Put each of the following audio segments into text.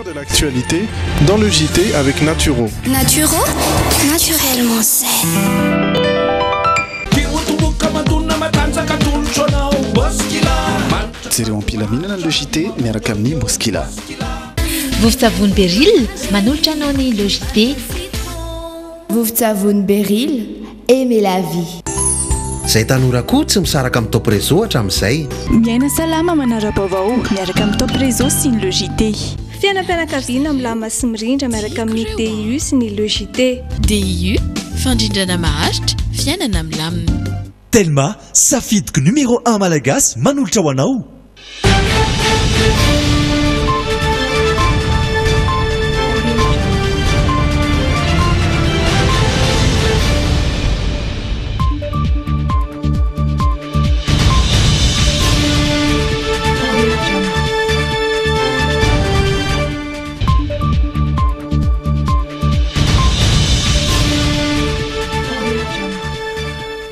De l'actualité dans le JT avec Naturo. Naturo, naturellement sain. Jereo ampilaminana le JT miaraka amin'ny Moskila. Vovon Beril manolotra anao ny le JT. Vovon Beril aimez la vie. Zay tanora koa tsy misaraka amin'ny top réseau hatramin'izay. Miaina salama manara-baovao miaraka amin'ny top réseau sy ny le JT. Fianam-pianakaviana milama sy mirindra miaraka amin'ny DIU sy ny le JT. DIU fandrindrana maharitra fiainana milamina. Telma safidiky numéro 1 malagasy manolotra ho anao.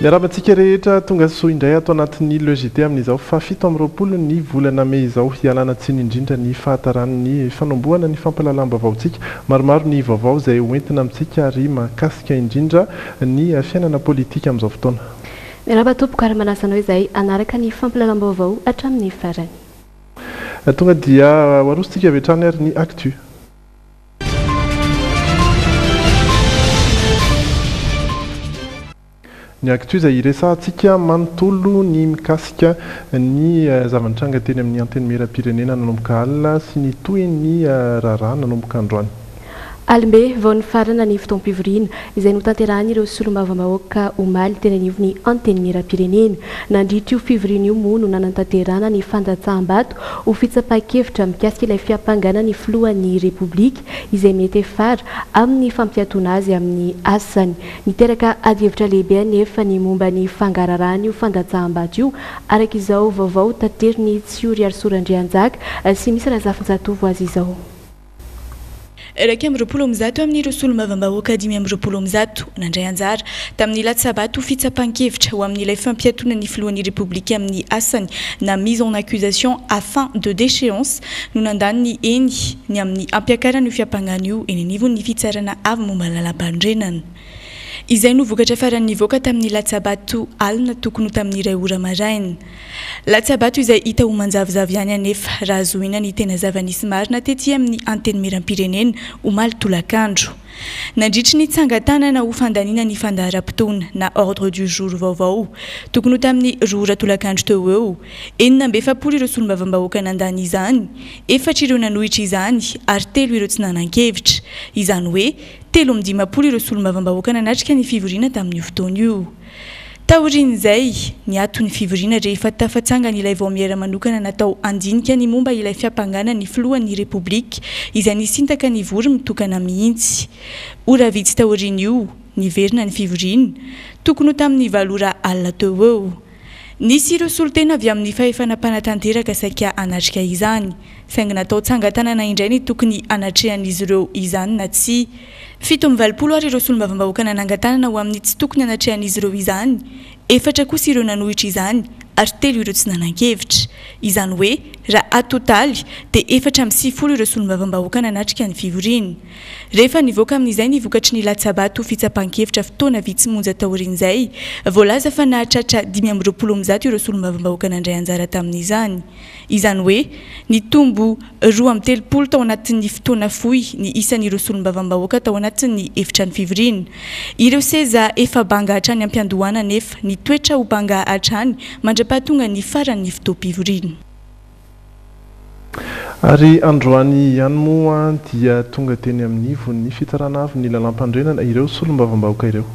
Miarabantsika rehetra tonga soa indray ato anatin'ny le JT amin'izao fa 7 ny volana May izao hialana tsiny indrindra ny fahatarany fanombohana ny fampahalalam-baovaontsika maromaro ny vaovao izay hoentina amintsika ary mahakasika indrindra ny fiainana politika amin'izao fotoana. Miarabatompoka ary manasanao izay anaraka ny fampahalalam-baovao hatramin'ny farany. Tonga dia arositsika avy hatrany ary ny actu. Ny actu izay iresahantsika manontolo ny mikasika ny zava-nitranga teny amin'ny anteny miram-pirenena nanomboka alina sy ny toy ny raharaha nanomboka androany. Alimbe vao ny farana ny fotoam-pivoriana izay notanterahany ireo solombavambahoaka omaly teny anivony anteny miram-pirenena. Nandritra io fivoriana io moa no nanantanterahana ny fandatsaham-bato ho fitsapakevitra mikasika ilay fiampangana ny filohan'ny repoblika izay mety fara amin'ny fampiatona azy amin'ny asany. Niteraka adihevitra lehibe nefa ny momba ny fangararahany io fandatsaham-bato io araka izao vaovao tateriny Tsiori Arsorandrianjaka sy misy razafinjatovo azy izao. Raika amin'ny roapolo amby zato amin'ireo solombavambahoaka 5 amby roapolo amby zato nandray anjara tamin'ny latsabato fitsapan-kevitra ho amin'ilay fampiatona ny filohan'ny repoblika amin'ny asany na mise en accusation à fin de déchéance no nandany ny eny ny amin'ny ampiakarana io fiampangana io eny anivon'ny fitsarana avy momba lalam-pandrenana. Izay no vokatra faran'ny nivoaka tamin'ny latsabato alina tokony tamin'ny iray ora maraina. Latsabato izay hita ho manjavozavo ihany anefa raha zoina ny tena zava-nisy marina tetỳ amin'ny anteny miram-pirenena omaly tolakandro. Nandritry ny tsangatanana ho fandaniana ny fandaharam-potoana na ordre du jour vaovao tokony tamin'ny roa tolakandro teo eo 4 ireo solombavambahoaka nandany izany 4 ireo nanohitra izany ary 3 ireo tsy nanan-kevitra izany hoe 3 ireo solombavambahoaka nanatrika ny fivoriana tamin'io fotoana io. Taorin'izay ny aton'ny fivoriana rehefa tafatsangana ilay vao miera manokana natao andinika ny momba ilay fiampangana ny filohan'ny repoblika izay nisintaka ny vory mitokana mihitsy. Ora vitsy taorin'io niverina ny fivoriana tokony tamin'ny 7 ora alina teo eo. Nisy ireo solotena avy amin'ny fahefanam-panatanteraka saika anatrika izany saingy natao tsangatanana indray ny tokony anatrehan'izy ireo izany na tsy. 7 ary ireo solombavambahoaka nanangatanana ho amin'ny tsy tokony anatrehan'izy ireo izany 4 kosa ireo nanohitra izany ary 3 ireo tsy nanan-kevitra. Izany hoe raha atotaly dia 4 ireo solombavambahoaka nanatrika ny fivoriana. Rehefa nivoaka amin'izay nivokatry ny latsabato fitsapan-kevitra fotoana vitsy monja taorin'izay voalaza fa nahatratra 5 ireo solombavambahoaka nandray anjara tamin'izany. Izany hoe ny tombo 2 tao anatin'ny fotoana fohy ny isan'ireo solombavambahoaka tao anatin'ny efitra ny fivoriana. Ireo seza efa banga hatrany ampiandohana nefa ny toetra ho banga hatrany mandra-pahatonga ny faran'ny fotoam-pivoriana. Ary androany ihany moa dia tonga teny amin'ny ivon'ny fitsarana avy ny lalam-pandrenana ireo solombavambahoaka ireo.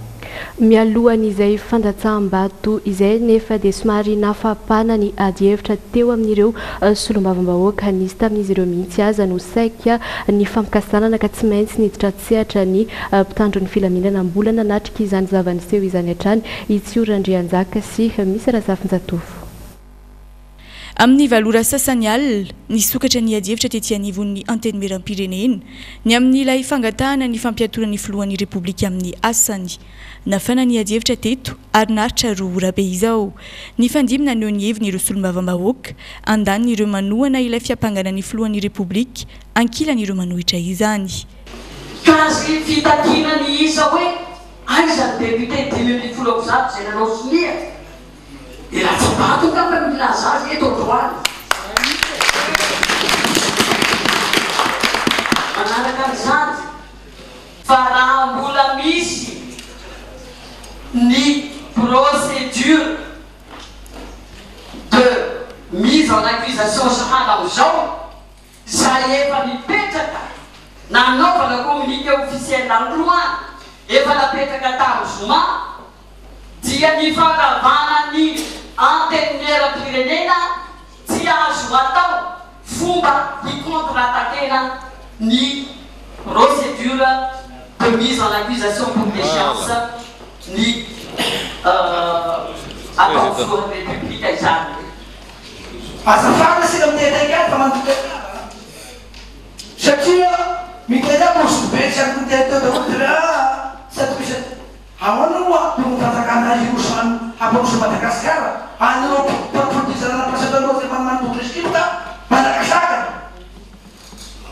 Mialohan'izay fandatsaham-bato izay nefa dia somary nafapana ny adihevitra teo amin'ireo solombavambahoaka nisy tamin'izy ireo mihitsy aza no saika ny fampikasanana ka tsy maintsy niditra tsehatra ny mpitandro ny filaminana mbola nanatrika izany zavaniseho izany hatrany Tsiori Andrianjaka sy misy razafinjatovo. Amin'ny valora sasany alina nisokatra ny ady hevitra tetỳ anivon'ny anteny meram-pirenena ny amin'ny ilay fangatahana ny fampiatorana ny filohan'ny repoblika amin'ny asany nafana ny ady hevitra teto ary naritra roa ora be izao ny fandimina neo ny heviny ireo solombavam-bahoaka andaniny ireo manohana ilay fiampangana ny filohan'ny repoblika ankilan'ireo manohitra izany kazy fitakiana ny isa hoe aizany député 2010 zay nanao sonia et la Tsabato quand même la Zaz est au droit. Manaraka an'izany fa raha mbola misy ny procédure de mise en accusation sahala amin'izao zay efa mipetraka nanaovana communiqué officiel d'emploi efa napetraka tamin'ny zoma dia ny fangavana ny anteny meram-pirenena tsy azo atao fomba hicontre-attaquena ny procédure de mise en accusation pour déchéance ny atao filohan'ny république izany azafana sika miteteika fa manotena satria mitena mosobe saka miteteteotera sady misy ahoana mitatakana Jerusalem haparoso Madagasikara anao paprodizana na presidentao zay manotreskinta Madagasikara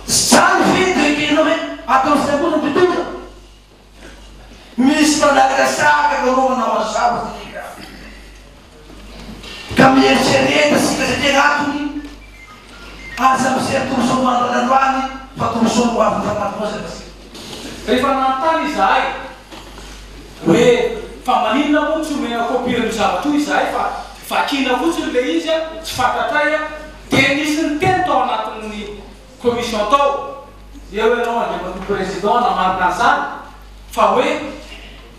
zany vedekenao hoe atao fitamona mpitondra misy Madagasikara anaovanao azavatika ka mieritsereta sika satria gnatony aza misery torosono androany fa torosono avy famatozakasika rehefa nantany izahay hoe fa maninona moa tsy omena kopirany zavatra izahay fa vakina fotsiny le izy tsy fantatray dia nisy ny teny tao anatin'ny commission tao eo ianao andriamatoa président namarina an'izany fa hoe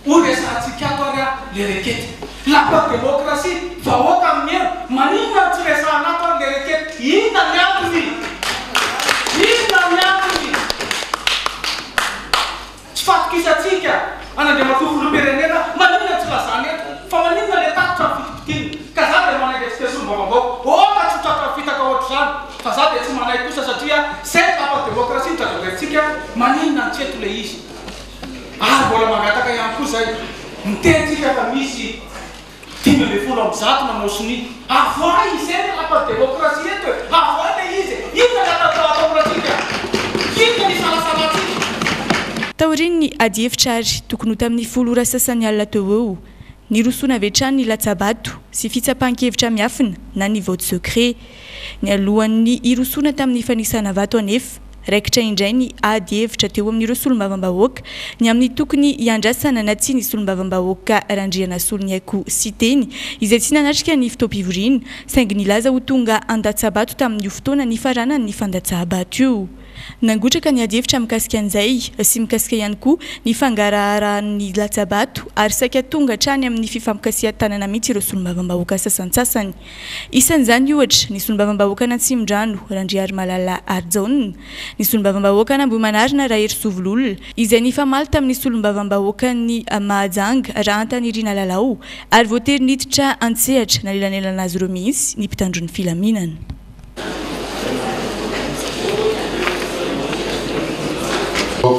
oresantsika ato ary le rekety lapa démocratie vahoaka amin'ny eo maninona tsy resahana ato ary le rekety inona ny antony inona ny antony tsy fatokisatsika anandriamatoa filoham-pirenena maninona tsy lazany eto fa maninona le tatotra fitipitiny ka za dia manaiky atsika solombavam-bahoaka oka tsy tratra fitaka ohatra zany fa za dia tsy manaiky kosa satria zay lapa démocratie mitratraveritsika maninona ny tseto le izy ary mbola mangataka ihany koa zay mitentsika fa misy 10 ambizato nanao soni avoa izay le lapa démocratie eto avoa le izy inona ny atatatsika inona ny salasalatsika taoriny ny ady hevitra ary tokony ho tamin'ny folo ora sasany alina teo eo ny rosona avy hatrany ny latsabato sy fitsapan-kevitra miafina na ny vote secret ny alohan'ny irosona tamin'ny fanisana vato anefa raikitra indray ny ady hevitra teo amin'ireo solombavam-bahoaka ny amin'ny tokony iandrasana na tsy ny solombavam-bahoaka randriana solony haiko sy teny izay tsy nanatrika ny fitaom-pivoriana saingy nilaza ho tonga an-datsabato tamin'io fotoana ny faranany ny fandatsahabato io nangotraka ny ady hevitra mikasika an'izay sy mikasika ihany koa ny fangaraharahan'ny latsabato ary saika tonga hatrany amin'ny fifampikasihan-tanana mihitsy ireo solombavam-bahoaka sasantsasany isan'izany ohatra ny solombavam-bahoaka n'Antsimondrano Randriary Malala Arjaona ny solombavam-bahoaka n'Ambohimanarina Rahery izay nifamaly tamin'ny solombavam-bahoaka ny Mahajanga Rantanirina Lalao ary voatery niditra antsehatra nanelanelana azy ireo mihitsy ny mpitandron'ny filaminana Io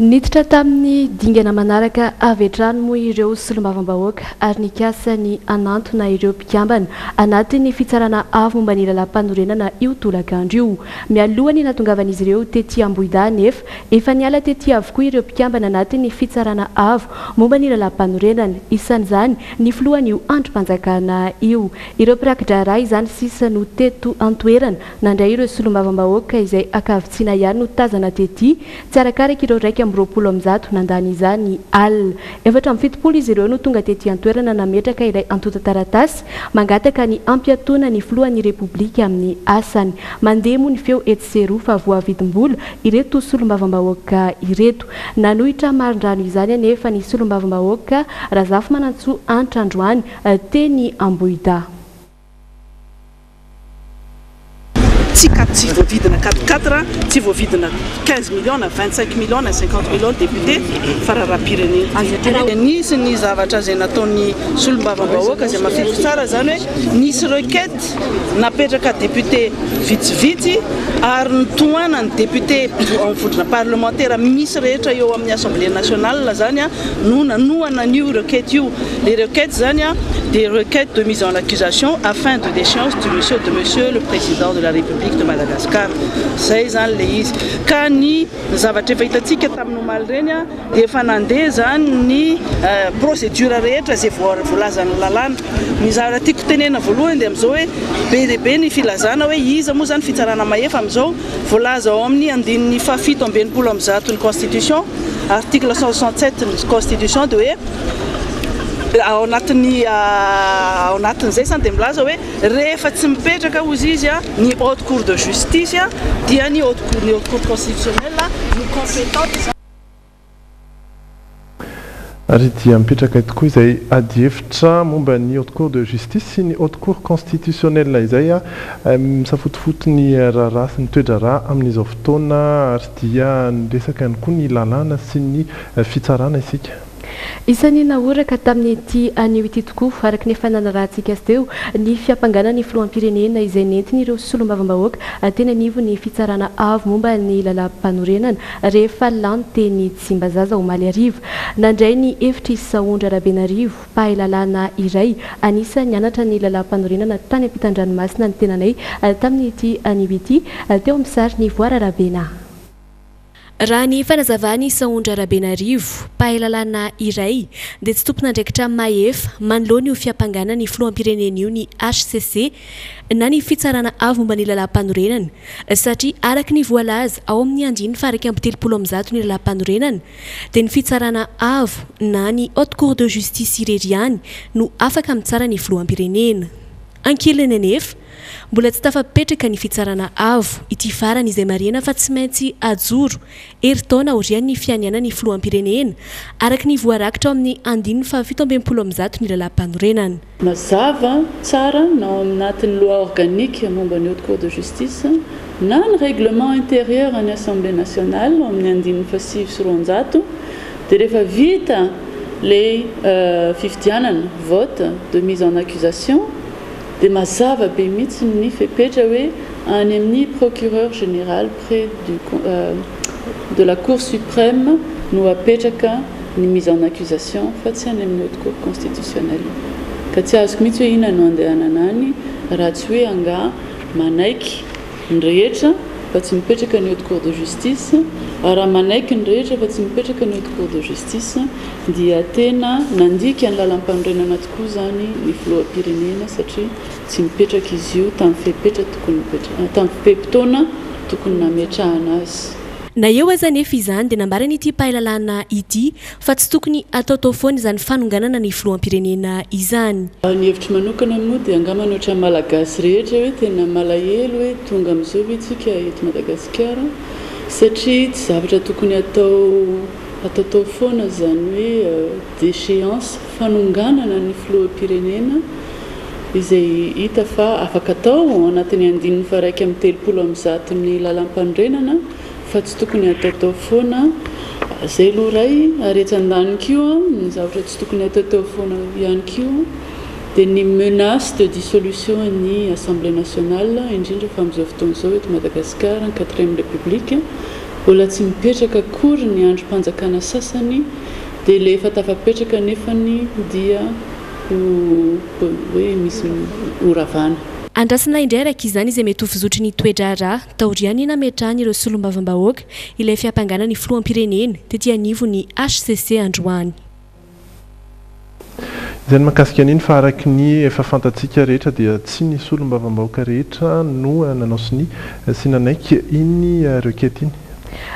niditra tamin'ny dingana manaraka avy hatrany moa ireo solombavambahoaka ary nikasa ny anantona ireo mpikambana anatin'ny fitsarana avo momba ny lalam-panorenana io tolakandro io. Mialohany natongavan'izy ireo tety Ambohida nefa efa niala tety avokoa ireo mpikambana anatin'ny fitsarana avo momba ny lalam-panorenana, isan'izany ny filohan'io androm-panjakana io. Ireo mpirakidra izany sisa no teto antoerana nandray ireo solombavambahoaka izay akavitsiana ihany no tazana tety tsy arakaraka ireo raiky amin'ny 20 nandany izany alina. Efatra amin'ny fitopolo izy ireo no tonga tety antoerana nametraka ilay antota taratasy mangataka ny ampiatoana ny filohan'ny repoblika amin'ny asany. Mandeha moa ny feo etseroa fa voavidim-bola ireto solombavambahoaka ireto. Nanohitra marindrano izany anefa ny solombavambahoaka Razafy Manantsoa Anitra Androany teny Ambohida. Tsy voavidina 4 tsy voavidina 15 millions na 25 millions na 50 millions député fararaha-pirenena. Nisy ny zavatra izay nataon'ny solombavambahoaka izay mafify tsara zany hoe nisy requête napetraka député vitsivitsy ary nitohana ny député amin'ny vodina parlementaire misy rehetra eo amin'ny assemblée nationale zany no nanohana n'io requête io. Les requêtes zany des requêtes de mise en accusation afin de déchéance de monsieur le président de la République de Madagascar. Zay zany le izy. Ka ny zavatra efa hitantsika tamin'ny omaly reny dia efa nandeha zany ny procédure rehetra izay voalazan'ny lalàna. Ny zavatra tiako tenena voalohany dia amin'izao hoe be dia be ny filazana hoe iza moa zany fitsarana mahefa amin'izao voalaza ao amin'ny andinin'ny fafito ambin'ny polo amin'ny zato ny constitution, article 167 ny constitution dia hoe ao anatin'izay zany dia milaza hoe rehefa tsy mipetraka ozy izy ny haute cour de justice dia ny haute cour constitutionnelle ny compétente. Ary dia mipetraka tokoa izay ady hevitra momba ny haute cour de justice sy ny haute cour constitutionnelle izay misafotofoto ny raharaha sy ny toedraraha amin'izao fotoana ary dia niresaka ihany koa ny lalàna sy ny fitsarana isika. Isan'ny naoraka tamin'ny ity anio ity tokoa araky ny fananarahantsika teo ny fiampanganany filoham-pirenena izay nentiny ireo solombavambahoaka tena anivo ny fitsarana avo momba ny lalam-panorenana rehefa lany teny Tsimbazaza omaly arivo. Nandray ny hevitra Saondra Rabenarivo mpahay lalàna iray anisan'ny anatra ny lalam-panorenana tany ampitan-dranomasina ny tenanay tamin'ny ity anio ity teo amin'ny sary ny Voara Rabena. Raha ny fanazavany Saondra Rabenarivo mpahay lalàna iray dia tsy tompon'andraikitra mahefa manoloana io fiampanganana ny filoham-pirenena io ny HCC na ny fitsarana avo momba ny lalam-panorenana satria araky ny voalaza ao amin'ny andiny faraka amin'ny 30 ny lalam-panorenana dia ny fitsarana avo na ny haute cour de justice ireriany no afaka mitsara ny filoham-pirenena. Ankilany anefa mbola tsy tafapetraka ny fitsarana avo ity farany izay marina fa tsy maintsy ajoro herintaona aorian'ny fianiana ny filoham-pirenena araky ny voarakitra ao amin'ny andiny fa 17 ny lalam-panorenana. Mazava tsara na ao anatin'ny loi organique momba ny haute cour de justice na ny règlement intérieur any assemblée nationale ao amin'ny andiny fa 700 dia rehefa vita le fifidianana vote de mise en accusation dia mazava be mihitsy ny fepetra hoe any amin'ny procureur général près de la cour suprême no apetraka ny mise en accusation fa tsy any amin'ny haute cour constitutionnelle. Ka tsy azoko mihitsy hoe ina no andehanana any raha tsy hoe anga manaiky ny rehetra fa tsy mipetraka ny haute cour de justice, raha manaiky ny rehetra fa tsy mipetraka ny haute cour de justice dia tena nandika ny lalam-panorenana tokoa zany ny filoham-pirenena satria tsy mipetraka izy io tamin'ny fepetra tokony mipetraka tamin'ny fepotona tokony nametrahana azy. Na eo aza nefa izany dia nambarany ity mpahay lalàna ity fa tsy tokony ataotao foana izany fanonganana ny filoham-pirenena izany. Ny hevitra manokana moa dia angamba ny ohatran'ny malagasy rehetra hoe tena malahelo hoe tonga amin'izao itsika eto Madagasikara satria tsy zavatra tokony ataotao foana zany hoe déchéance fanonganana ny filoham-pirenena izay hita fa afaka atao anatin'ny andininy fa raiky amin'ny 30 ny lalam-panorenana fa tsy tokony ataotao foana zay aloha ray aretsan-dany kio ny zavatra tsy tokony ataotao foana ihany kio dia ny menace de dissolution ny assemblée nationale indrindra fa amin'izao fotoana izao eto Madagasikara ny 4e république mbola tsy mipetraka akory ny androm-panjakana sasany dia le efa tafapetraka nefany dia hoe misy oravana. Andrasana indray araka izany izay mety ho fizotry ny toedrara taoriany nametrahany ireo solombavambahoaka ilay fiampanganany filoham-pirenena tetỳ anivo ny HCC androany. Izany mahakasika an'iny fa araky ny efa fantatsika rehetra dia tsy ny solombavambahoaka rehetra no nanaosiny sy nanaiky iny requête iny.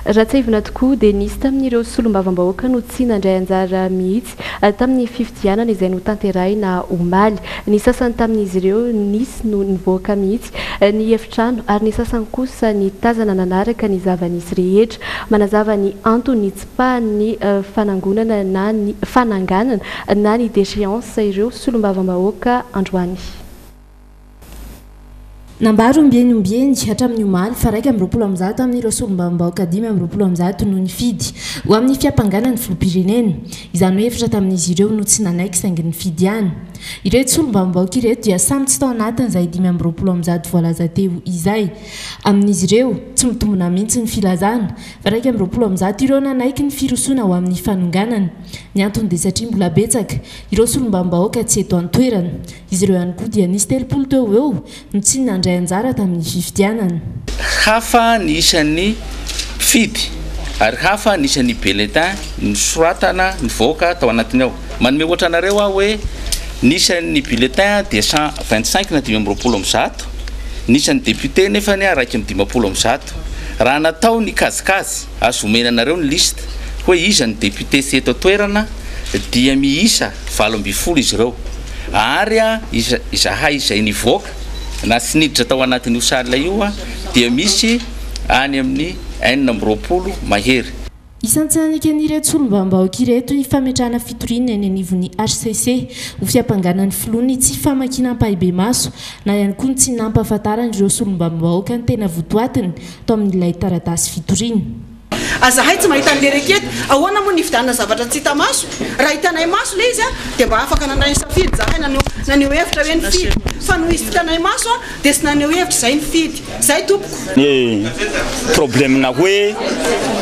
Raha tsaivina tokoa dia nisy tamin'ireo solombavambahoaka no tsy nandray anjara mihitsy tamin'ny fifidianana izay no tanterahina omaly. Ny sasany tamin'izy ireo nisy no nivoaka mihitsy ny efitrano ary ny sasany kosa ny tazana nanaraka ny zava-nisy rehetra manazava ny antony tsipahan'ny fanangonana na ny fananganana na ny déchéance ireo solombavambahoaka androany. Nambaro ombieny hatramin'ny omaly fa raika amby 20 amin'ireo solombavambahoaka 5 amby 20 no nifidy ho amin'ny fiampanganany filoham-pirenena. Izany hoe efatra tamin'izy ireo no tsy nanaiky saingy nifidy ihany. Ireto solombavambahoaka ireto dia samy tsy tao anatin'izay 5 amby 20 voalaza teo izay. Amin'izy ireo tsy mitombona mihitsy ny filazana fa raika amby 20 ireo nanaiky ny firosoana ho amin'ny fanonganana. Ny antony dia satria mbola betsaka ireo solombavambahoaka tsy eto an-toerana. Izy ireo ihany koa dia nisy 30 teo eo no tsy nandray anjara tamin'ny fifidianana. Hafa ny isan'ny fidy ary hafa ny isan'ny bulletin ny soratana nivoaka tao anatiny ao. Manome ohatra anareo aho hoe nisan'ny bulletin dia 125 na 520 nisan'ny député nefa ny araiky amin'ny 50 raha natao ny kazikazy azo omena anareo ny liste hoe iza ny député sy eto toerana dia miisa 20 izy ireo ary izahay izay nivoaka na sy niditra tao anatin'io salle io dia misy any amin'ny 4 mahery. Isantsananika an'ireto solombavambahoaka ireto ny fametrahana fitoriana eny anivon'ny HCC ho fiampanganan'ny filohany tsy famakinam-pahibe maso na ihany koa tsy nampahafantarana ireo solombavambahoaka ny tena votoatiny tao amin'ilay taratasy fitoriana. Azahay tsy mahita an'le requête ahoana moa nividianana zavatra tsy hita maso raha hitanay maso le izy dia mba afaka nanday safidy zahay naneo hevitra hoe nifidy fa no izy tsy hitanay maso dia sy naneo hevitra zay nifidy zay tompoko. Ny problème-na hoe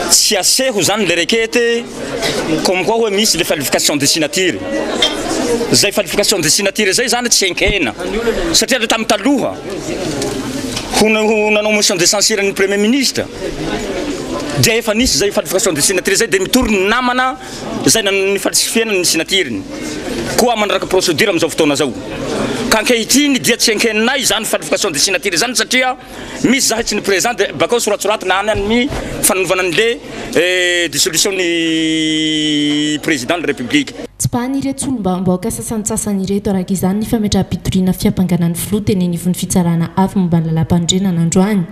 tsy aseho zany le requête comme quoi hoe misy le falsification de signature zay falsification de signature zay zany tsy enkena satria le tamin'ny taloha ho nanao motion de censure ny premier ministre dia efa nisy zay falsification de signature zay dia mitorony namana zay ny falsifiena ny signatureny koa manaraka procédure amin'izao fotoana zao ka ankehitriny dia tsy enkeninay zany falsification de signature zany satria misy zahay tsy ny président dia bakao soratsoratina any amin'ny fananovana an'le dissolution ny président de la république. Tsy pahanireto solombavambahoaka sasantsasany ireto araka izany ny fametraha-pitoriana fiampanganan'ny filoha teny anivon'ny fitsarana avy momba ny lalam-pandrenana androany.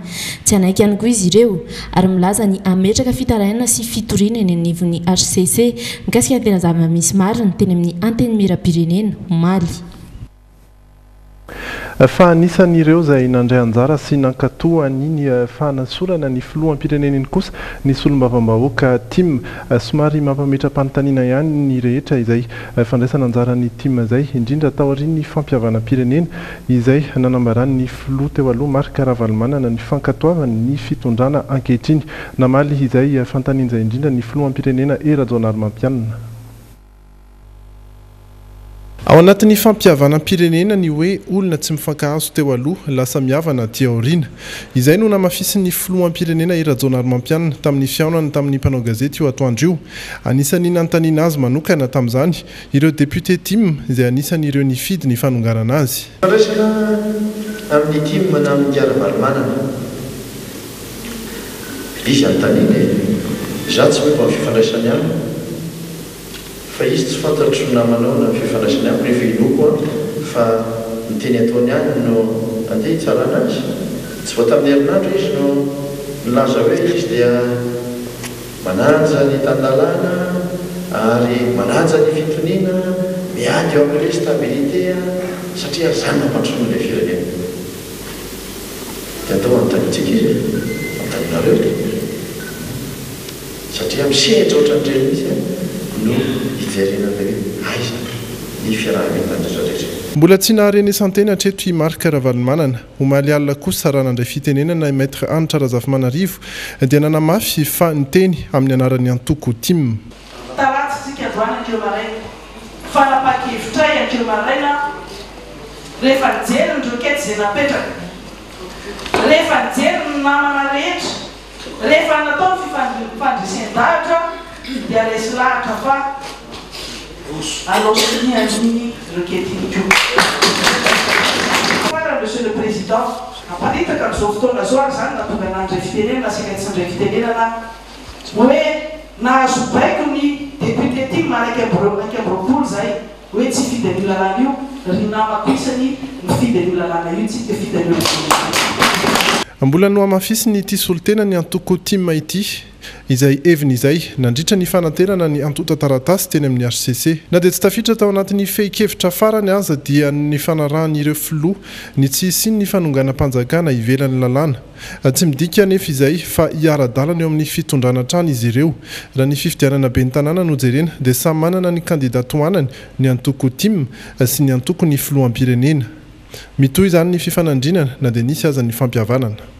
Tsy anaiky ihany koa izy ireo ary milaza ny ametraka fitarainana sy fitoriana eny anivon'ny HCC mikasika ny tena zava-misy marina teny amin'ny anteny miram-pirenena omaly. Fa anisan'ireo izay nandray anjara sy nankatohany ny fanasorana ny filoham-pirenena iny kosa ny solombavambahoaka TIM somary mampametra-panontaniana ihany ny rehetra izay fandraisana anjara ny TIM izay indrindra tao aorian'ny fampihavana-pirenena izay nanambarany ny filoha teo aloha Marc Ravalomanana ny fankatoavany ny fitondrana ankehitriny namaly izay fanontanian'izay indrindra ny filoham-pirenena Rajaonarimampianina. Ao anatin'ny fampihavanam-pirenena ny hoe olona tsy mifankahazo teo aloha lasa mihavana aty aoriana. Izay no namafisin'ny filoham-pirenena Rajaonarimampianina tamin'ny fihaonana tamin'ny mpanao gazety io atoandro io. Anisany nanontaniana azy manokana tamin'izany ireo député TIM izay anisan'ireo nifidy ny fanongarana azy. Resaka amin'ny TIM na amin'ny Ravalomanana izy anontaniana za tsy hoe fifandraisany aminy fa izy tsy fantatro namanao na fifandraisany aminy rehefa inoko fa miteny ataony any no andeha hitsarana azy tsy vao tamin'ny herinandro izy no milaza hoe izy dia mananja ny tandalana ary mananja ny fitoniana miady eo amin'ilay stabilité satria zany mampatrono ilay firenena dia atao anontanitsika izy antaninareo satria misehatra ohatran'ireny izy no hijerena hoe aiza ny fiaraha-mitandratra rehetra mbola tsy nahareny santeny hatreto i marka ravalimanana omaly alina kosa raha nandray fitenenana maître Anitra Razafimanarivo dia nanamafy fa niteny amin'ny anaran'ny antoko tim talatsika doana ankeo maraina fanapakevitra ankeo maraina rehefa nijery ny rokety zay napetraka rehefa nijery ny namana rehetra rehefa natao fifandrisen-davitra dia resy lahatra fa alors ni aniny roketiny ko voilà monsieur le président aparitaka amin'izao fotoana zao ary zany natonga nandray fitenenana asika tsy andray fitenenana hoe nahazo baiko ny député ty maraiky ambroapolo zay hoe tsy fidy an'io lalàna io ry namako isany mifidy an'io lalàna io tsy de fidy an'io mbola no amafisiny ity solotena ny antoko tim ity izay eviny izay nandritra ny fanantenana ny antota taratasy teny amin'ny HCC na dia tsy tafiditra tao anatin'ny fehi-kevitra farany aza dia ny fanarahan'ireo filoha ny tsy isiny ny fanonganam-panjakana ivelan'ny lalàna tsy midika nefa izay fa hiara-dalana eo amin'ny fitondrana trano izy ireo raha ny fifidianana be ny tanàna no jerena dia samy manana ny kandidatoanany ny antoko tim sy ny antoko ny filohampirenena mitoy izany ny fifanandrinana na dia nisy aza ny fampihavanana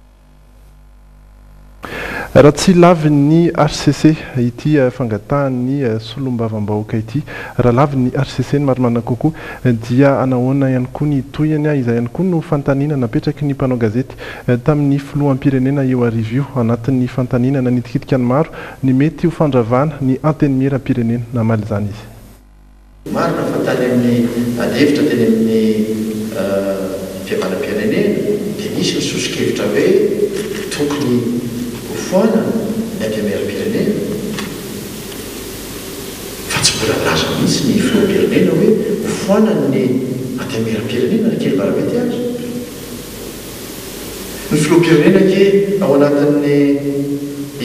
raha tsy lavy ny HCC ity fangatahan'ny solombavam-bahoaka ity raha lavy ny HCC ny maromana kokoa dia anahoana ihany koa ny toyany izay ihany koa no fantanina napetraky ny mpanao gazety tamin'ny filohampirenena eo arivio anatin'ny fantaninana nitikidika ny maro ny mety ho fandravana ny anteny miram-pirenena namaly izany izy marina fantany amin'ny alevitra teny amin'ny fihavanam-pirenena dia misy misosokevitra hoe tokony foana ny ampiamiram-pirenena fa tsy mbola laza mihitsy ny filohampirenena hoe foana ny ampiamiram-pirenena ny kely varavety azy ny filohampirenena ke ao anatin'ny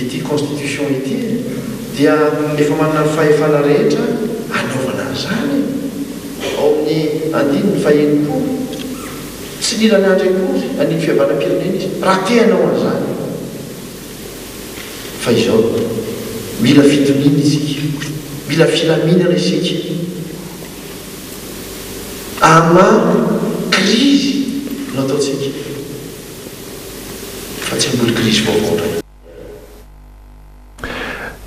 ity constitution ity dia efa manana ny fahefana rehetra anaovana zany ao amin'ny andininy fahenoko tsy lilany andry akory any fihavanam-pirenena izy raha teanao an'izany fa izao mila fitonina isika mila filaminana isika amamy krizy no ataotsika fa tsy amboly krizy vaovao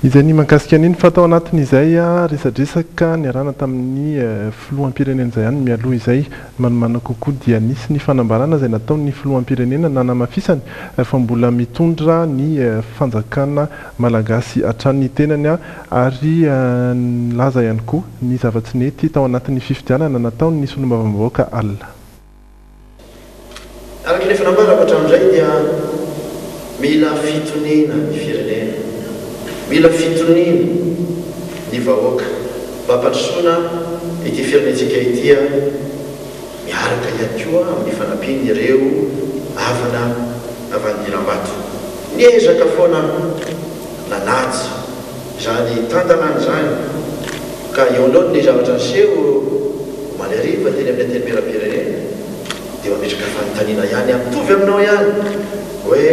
izay ny mankasika an'iny fa tao anatin'izay resadresaka ny arana tamin'ny filohampirenena izay ihany mialoha izay manomana kokoa dia nisy ny fanambarana izay nataon'ny filohampirenena nanamafisany fa mbola mitondra ny fanjakana malagasy hatrany tenany ary laza ihany koa ny zavatsy nety tao anatin'ny fifidianana nataon'ny solombavam-bahoaka alina araka ny fanambara hatramin'izay dia mila fitonena ny firenena mila fitonina ny vahoaka mba hampandrosoana ity firenetsika itya miaraka ihany koa amin'ny fanampiny ireo havana avandiram-bato niezaka foana nanatsy zany tantanany zany ka eo alohany ny zavatra niseho maleriva teny amin'ny anteny miram-pirenena dia mametraka fanontaniana ihany mitovy aminao ihany hoe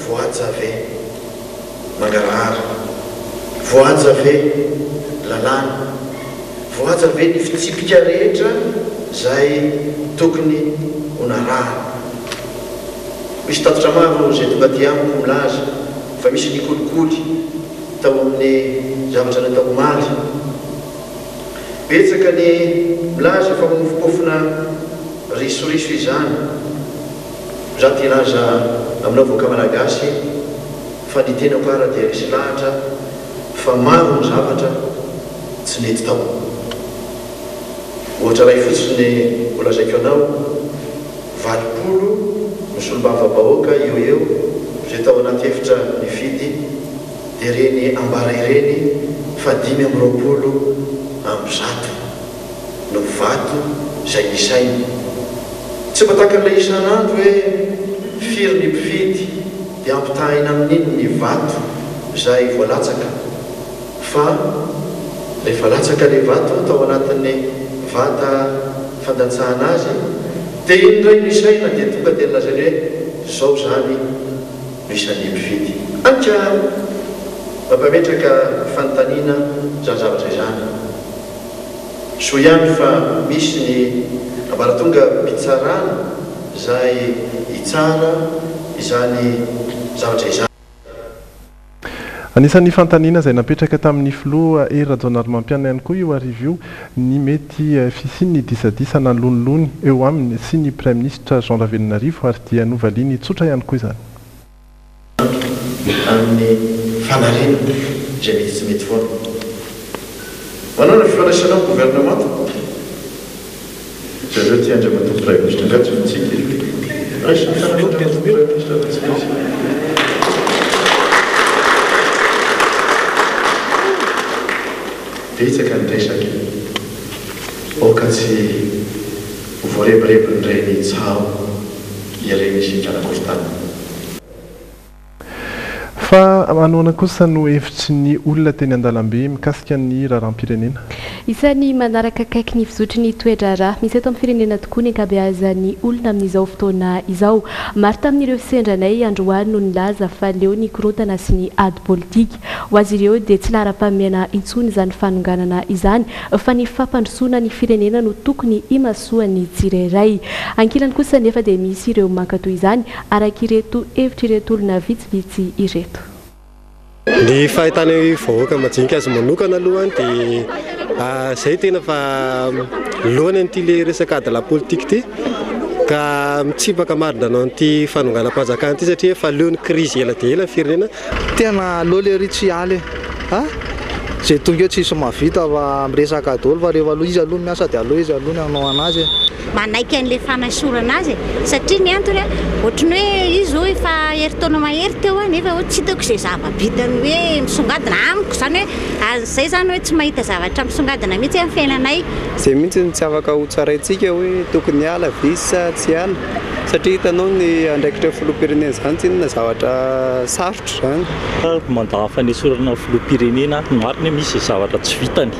voaja ve mangarahara voaja ve lalàna voaja ve ny fitsipika rehetra zay tokony honaraha misy tatotra maro zay tonga ty amiko milaza fa misy ny kolikoly tao amin'ny zavatra natao omaly betsaka ny milaza fa mofokofona risoriso izany za ty laza aminao voaka malagasy fa ny tena koara dia misy lahatra fa maro ny zavatra tsy nety tao ohatra ray fotsiny volazaiko anao valopolo ny solombavam-bahoaka eo zay tao anaty efitra mifidy dia reny ambara ireny fa 520 amby zato no vato zay misainy tsy matakan'ilay isan'andro hoe firy ny mpifidy dia ampitahina amin'iny ny vato zay voalatsaka fa rehefa latsaka le vato tao anatin'ny vata fandatsahana azy dia iny ray misaina dia tonga dia lazany hoe zao zany misan'ny mpifidy anka mampametraka fanontaniana zany zavatra izany so ihany fa misy ny ambaratonga mpitsarana zay itsara izany zavatra izany. Anisan'ny fantaniana izay napetraka tamin'ny filoha Donald Mampiana ihany koa io arivo io ny mety fisiny ny disadisana lonolony eo aminy sy ny Prime Ministre Jean Ravelinarivo ary dia novaliany tsotra ihany koa izany. Amin'ny fanariana izay mety tsy mety foana. Manao ny fifandraisana amin'ny gouvernement zareo tia andriamatoa Prime Ministre ngatsy mitsika betsaka ny resaky oka tsy voarebirebiny reny tsao iareny sy karakorotany. Fa manoana kosa no hevitry ny olona teny an-dalambe mikasika ny raharam-pirenena. Isan'ny manaraka akaiky ny fizotry ny toedrara misy eto amin'ny firenena tokoa ny ankabeazan'ny olona amin'izao fotoana izao. Maro tamin'ireo sendranay androany no nilaza fa leo ny korontana sy ny ady politika. Ho azy ireo dia tsy lara-pahamehana intsony izany fanonganana izany fa ny fampandrosoana ny firenena no tokony imasoan'ny tsirairay. Ankilany kosa nefa dia misy ireo mankatoy izany araka ireto hevitra ireto olona vitsivitsy ireto. Ny fahitany vahoaka majinika azy manokana alohany dia izay tena fa lohany an'ity le resaka adala politika ity ka mitsipaka marindrana an'ity fanonganam-panjakana ity satria fa leon'ny krizy ela dia ela firenena. Tena loha le ritsialy zay tonga eo tsisy mahavita miresaka daholo fa rehefa aloha izy aloha miasa dia aloha izy aloha ny hanao anazy. Manaiky an'ilay fanasorana azy satria ny antony ohatrany hoe izy hoe efa herintaona mahery teo nefa tsy hitako izay zava-bitany hoe misongadina amiko zany hoe izay zany hoe tsy mahita zavatra misongadina mihitsy amin'ny fiainanay. Izay mihitsy tsy afaka ho tsaraintsika hoe tokony ala visa tsy ala satria hitanao ny andraikitra filoham-pirenena izany tsy inona zavatra sarotra zany. Mandaha fanesorana filoham-pirenena marina misy zavatra tsy vitany.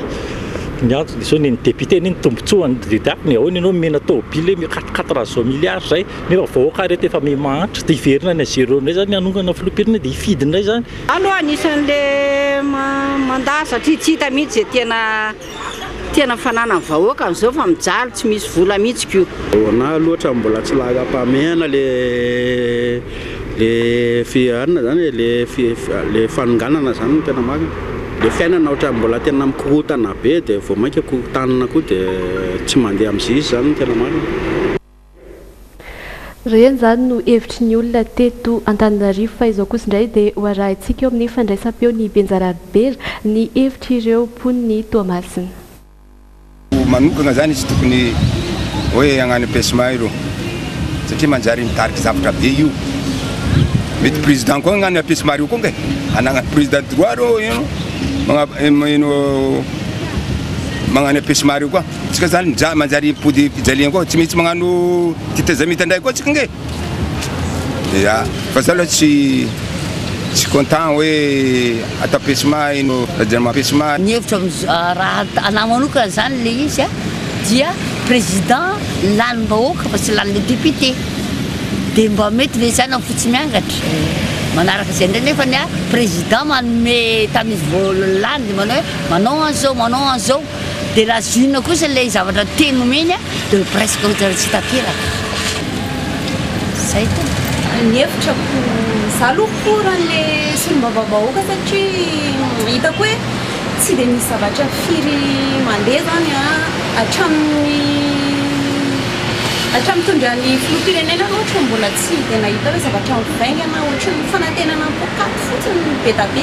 Ny antony izao ny député ny tombotsoany didakiny ahoana ianao mena tôbily hoe 400 milliards zay nefa vahoaka reto efa mimahantra dia iverina ny zéro indray zany hanongana filoham-pirenena dia hifidy indray zany. Aloha anisan'ilay mandaha satria tsy hita mihitsy izay tena fanana vahoaka amin'izao fa mijaly tsy misy vola mihitsy ko. Na loatra mbola tsy laga-pahamehana le fiarina zany le fanonganana zany no tena marina. Le fiainana ohatra mbola tena mikorotana be dia vao mainka korotanana koa dia tsy mandeha amin'izay zany tena marina. Reny zany no hevitry ny olona teto Antananarivo fa izao kosa indray dia ho arahintsika eo amin'ny fandraisam-peo ny Benjarabera ny hevitry ireo poniny Toamasina. Manokana zany izy tokony hoe hagnano pesma iro satria manjary mitariky zavatra be io. Mety président koa hagnano pesma io koa nge anagnano président droit rô ino magnano pesma io koa tsika zany manjary pody pijaliana koa tsy mihitsy magnano titazamita ndray koa tsika nge. Ya fa zalo tsy content hoe atao pesma ino rajama pesma. Ny hevitra raha anahy manokana zany le izy dia président lanim-bahoaka fa tsy lanin'le député dia mba mety le zany amin'ny fotsy miangatra. Manaraka izay indray nefa ny président manome tamin'izy voalany dia manao hoe manao an'izao dia raha zinona kosa ilay zavatra teny omeny dia presque ohatra tsy tanteraka. Zay tena. Ny hevitrako za aloha koran'le solombavambahoaka satria hitako hoe tsy dia misy zavatra firy mandeha zany hatramin'ny tondran'ny filoham-pirenena ohatra mbola tsy dia nahita hoe zavatra mivaingana ohatra ny fanantenana pôkaty fotsiny be da be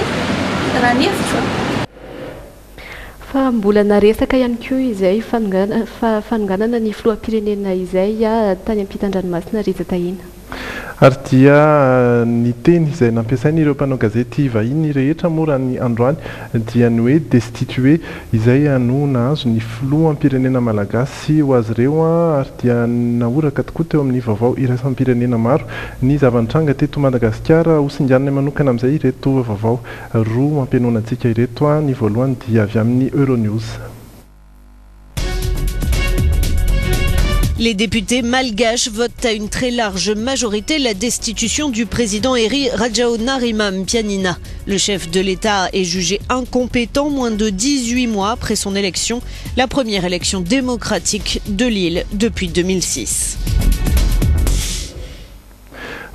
raha ny hevitro. Fa mbola naresaka ihany koa izay fanonganana ny filoham-pirenena izay tany ampitan-dranomasina Rizatahina. Ary dia ny teny izay nampiasainy ireo mpanao gazety vahiny rehetra moa raha ny androany dia ny hoe destitué izay no nahazo ny filoham-pirenena malagasy ho azy ireo ary dia naoraka tokoa teo amin'ny vaovao iraisam-pirenena maro ny zava-nitranga teto Madagasikara ho singanina manokana amin'izay ireto vaovao roa mampianoana antsika ireto ny voalohany dia avy amin'ny Euronews. Les députés malgaches votent à une très large majorité la destitution du président Heri Rajaonarimampianina. Le chef de l'État est jugé incompétent moins de 18 mois après son élection, la première élection démocratique de l'île depuis 2006.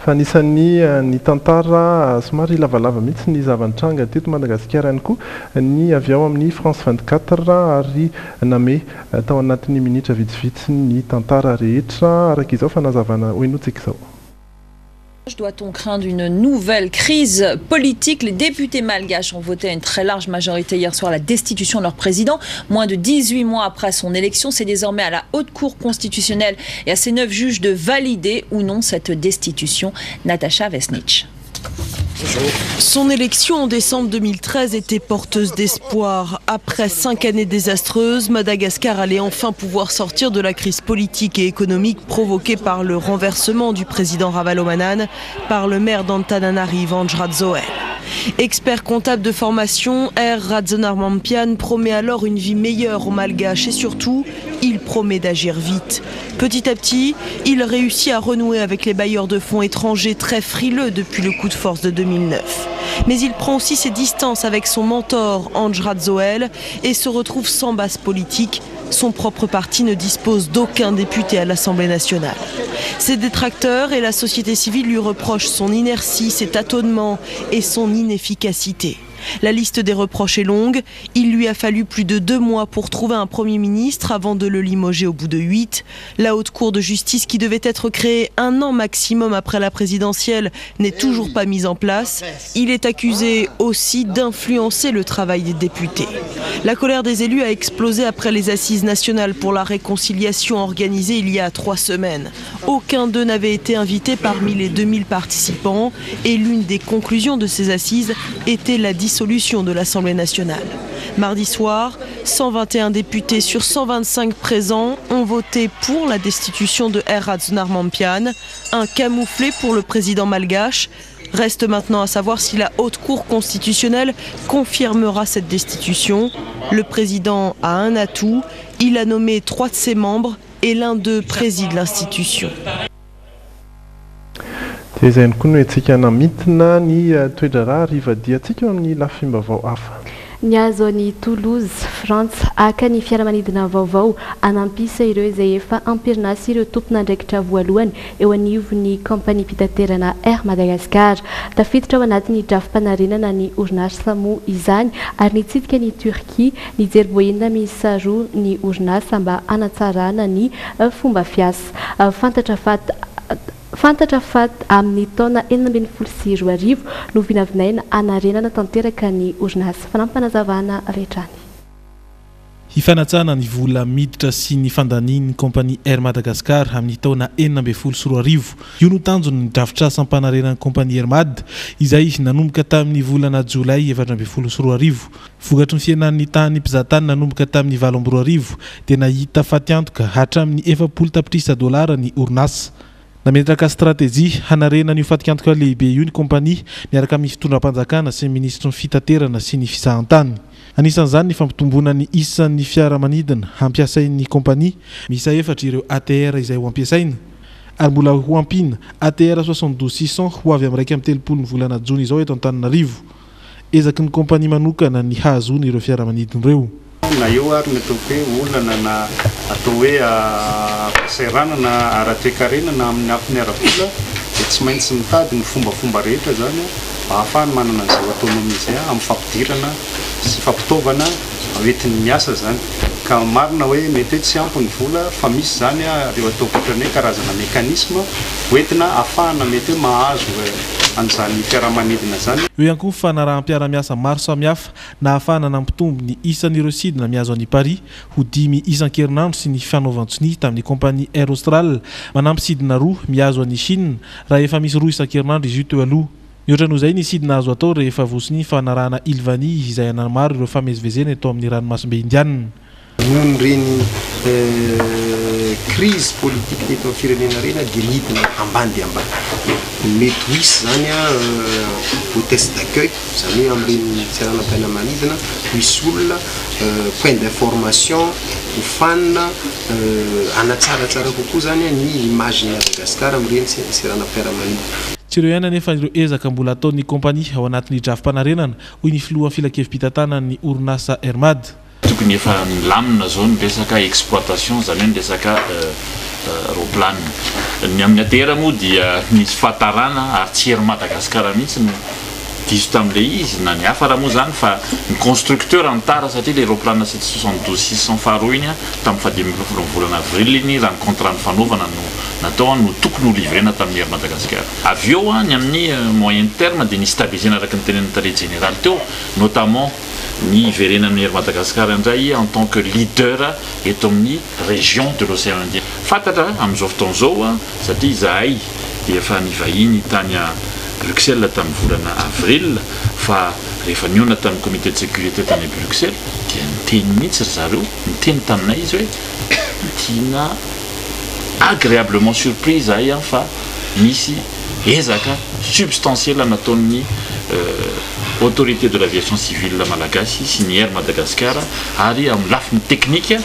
Fa anisan'ny ny tantara somary lavalava mihitsy ny zava-nitranga teto Madagasikara ihany koa ny avy ao amin'ny France 24 ary name tao anatin'ny minitra vitsivitsy ny tantara rehetra araka izao fanazavana hoenotsika izao. Doit-on craindre une nouvelle crise politique? Les députés malgaches ont voté à une très large majorité hier soir la destitution de leur président. Moins de 18 mois après son élection, c'est désormais à la Haute Cour constitutionnelle et à ses 9 juges de valider ou non cette destitution. Natacha Vesnich. Son élection en décembre 2013 était porteuse d'espoir. Après 5 années désastreuses, Madagascar allait enfin pouvoir sortir de la crise politique et économique provoquée par le renversement du président Ravalomanana par le maire d'Antananarivo, Andjradzoel. Expert comptable de formation, R. Rajaonarimampianina promet alors une vie meilleure aux Malgaches et surtout, il promet d'agir vite. Petit à petit, il réussit à renouer avec les bailleurs de fonds étrangers très frileux depuis le coup de force de 2009. Mais il prend aussi ses distances avec son mentor Andjradzoel et se retrouve sans base politique. Son propre parti ne dispose d'aucun député à l'Assemblée nationale. Ses détracteurs et la société civile lui reprochent son inertie, ses tâtonnements et son inefficacité. La liste des reproches est longue. Il lui a fallu plus de 2 mois pour trouver un Premier ministre avant de le limoger au bout de 8. La Haute Cour de justice, qui devait être créée 1 an maximum après la présidentielle, n'est toujours pas mise en place. Il est accusé aussi d'influencer le travail des députés. La colère des élus a explosé après les assises nationales pour la réconciliation organisées il y a 3 semaines. Aucun d'eux n'avait été invité parmi les 2000 participants et l'une des conclusions de ces assises était la dissolution de l'Assemblée nationale. Mardi soir, 121 députés sur 125 présents ont voté pour la destitution de R. Rajaonarimampianina, un camouflet pour le président malgache. Reste maintenant à savoir si la Haute Cour constitutionnelle confirmera cette destitution. Le président a un atout, il a nommé 3 de ses membres et l'un d'eux préside l'institution. Izay ihany koa no antsika namitina ny toedrarà rivadiantsika amin'ny lafim-baovao hafa. Ny azo any Toulouse, France, aka ny fiaramanidina vaovao anampisa ireo izay efa amperinasa ireo tompon'andraikitra voalohany eo anivon'ny kompania pitaterana Air Madagascar. Tafiditra ao anatin'ny drafim-panarenana ny orinasa moa izany ary nitsidika ny Turquie nijery boenina miisa roa ny orinasa mba hanatsarana ny fomba fiasa. Fantatra faty amin'ny taona 2024 no vinavinaina anarenana tanteraka ny orinasa. Fanampanazavana avy hatrany. Hifanatsana ny vola miditra sy ny fandanian'ny kompania Air Madagascar amin'ny taona 2024. Io no tanjony ny drafitra-sam-panarenan'ny kompania Airmad izay nanomboka tamin'ny volana Jolay 2024. Vokatry ny fiainan'ny tany mpizahatany nanomboka tamin'ny 2024 dia nahita faty antoka hatramin'ny $70 ny orinasa. Nametraka stratégie hanarena ny fatikantoka lehibe io ny kompania miaraka amin'ny fitondram-panjakana sy ministry ny fitaterana sy ny fisahantany. Anisan'izany ny fampitomboana ny isan'ny fiaramanidina hampiasain'ny kompania, misa 4 ireo ATR izay ho ampiasaina. Ary mbola ho ampina ATR 72600 ho avy amin'ny 1 volana Jona izao eto Antananarivo. Ezaky ny kompania manokana ny hahazoana ireo fiaramanidina ireo. Na eo ary mety hoe olana na atao hoe fisaranana ara-toekarenana amin'ny ampiniaravola dia tsy maintsy mitady ny fombafomba rehetra zany ahafahany manana an'izao autonomie izay amin'ny fampidirana sy fampitaovana hoentin'ny miasa zany. Ka marina hoe mety hoe tsy ampy ny vola fa misy zany reo atao ohatran'ny hoe karazana mekanisme hoentina ahafahana mety hoe mahazo an'izany fiaramanidina zany. Eo ihany koa fanarahanm-piaramiasa maro samihafa na ahafahana nampitombo ny isan'ireo sidina miazo any Paris ho 10 isan-kerinandro sy ny fanaovan-tsony tamin'ny kompania Air Austral manampy sidina 2 miazo any Chine raha efa misy 2 isan-kerinandro izy io teo aloha. Mihoatran'izay ny sidina azo atao rehefa vosiny fanarahana Ilvani izay anamaro ireo famezivezena eto amin'ny ranomasimbe Indiana. Nohon'ireny crise politique teto amin'ny firenena rena dia midina ambany dia ambany mety ho hisy zany hôtesse d'accueil zany hoe amin'ireny tsiranam-piaina manidina misy olona point d'information hofanina anatsaratsara kokoa zany ny image ny Madagasikara amin'ireny tsiranam-piaina manidina. Tsy ireo ihany anefa ireo ezaka mbola ataon'ny kompania ao anatin'ny drafim-panarenana hoy ny filohan'ny filan-kevim-pitantanan'ny orinasa Hermad. Tokony efa milamina zao ny resaka exploitation zany hoe ny resaka roplanina. Ny amin'ny atera moa dia misy fahatarana ary tsy ery Madagasikara mihitsy no diso tamin'ilay izy na ny hafa raha moa zany fa ny constructeur antara satria le roplanina 772-600 faharoa iny tamin'ny fahadimy volana avril iny raha ny contrat ny fanaovana no natao no tokony ho livrena tamin'ny ery Madagasikara. Avy eo ny amin'ny moyen terme dia ny stabilisena araka ny tenen'ny taré général teo notamment ny iverena amin'ny ery Madagasikara indray en tant que leader eto amin'ny région de l'océan Indien. Fantatra amin'izao fotoana zao satria izahay dia efa nivahiny tany a Bruxelles tamin'ny volana avril fa rehefa niona tamin'ny comité de sécurité tany Bruxelles dia niteny mihitsy ry zareo niteny taminay izy hoe tiana agréablement surprise zahay fa misy ezaka substantiel nataon'ny autorité de l'aviation civile malagasy sy ny Air Madagascar ary amin'ny lafiny teknika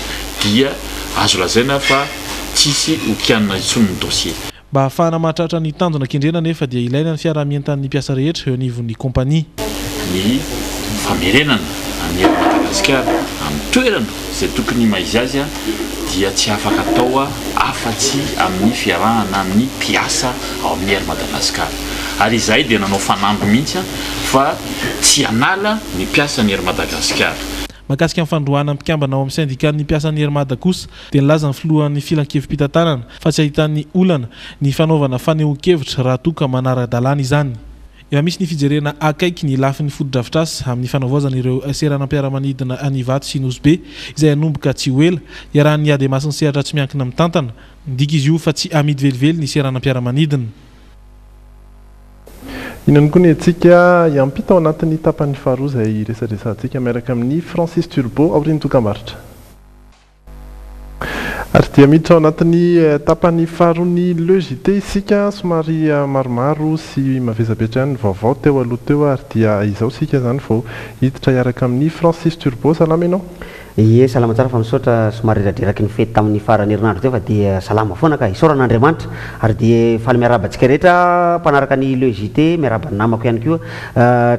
dia azo lazaina fa tsisy okianina itsony ny dossier. Mba ahafahana mahatratra ny tanjona kendrena nefa dia ilaina ny fiarahamientan'ny mpiasa rehetra eo anivon'ny kompania. Ny famerenana any Air Madagascar amin'ny toerana izay tokony maizy azy dia tsy afaka atao afa-tsy amin'ny fiarahana amin'ny mpiasa ao amin'ny Air Madagascar. Ary izay dia nanao fanamby mihitsy fa tsy anala ny mpiasa ny Air Madagascar. Mahakasika ny fandrohana mpikambana ao amin'ny syndicat ny mpiasa ny Hermad kosa dia nilaza ny filohan'ny filan-kevim-pitantanana fa tsy ahitan'ny olana ny fanaovana fanehoan-kevitra raha toa ka manara-dalàna izany. Efa misy ny fijerena akaiky ny lafin'ny foto-drafitrasa amin'ny fanaovazana ireo seranam-piaramanidina Anivato sy Nosbe izay hanomboka tsy ho ela iarahan'ny ady masin'ny sehatra tsy miankina amin'ny tantana ndika izy io fa tsy amidy velively ny seranam-piaramanidina. Inona koa ny antsika iampita ao anatin'ny tapan'ny faharoa izay resadresantsika miaraka amin'ny Francis Turbo aorian'ny dokam-barotra. Ary dia miditra ao anatin'ny tapan'ny faharoa ny logité isika somary maromaro sy mavezabetra ihany ny vaovao teo aloha teo ary dia izao sika zany vao hiditra iaraka amin'ny Francis Turbo. Salama ianao? Ie, salama tsara fa misaotra somary radreraky ny fety tamin'ny farany herinandro teo fa dia salama foana ka isaoran'Andriamanitra ary dia faly miarabantsika rehetra mpanaraka ny logité miaraba ny namako ihany koa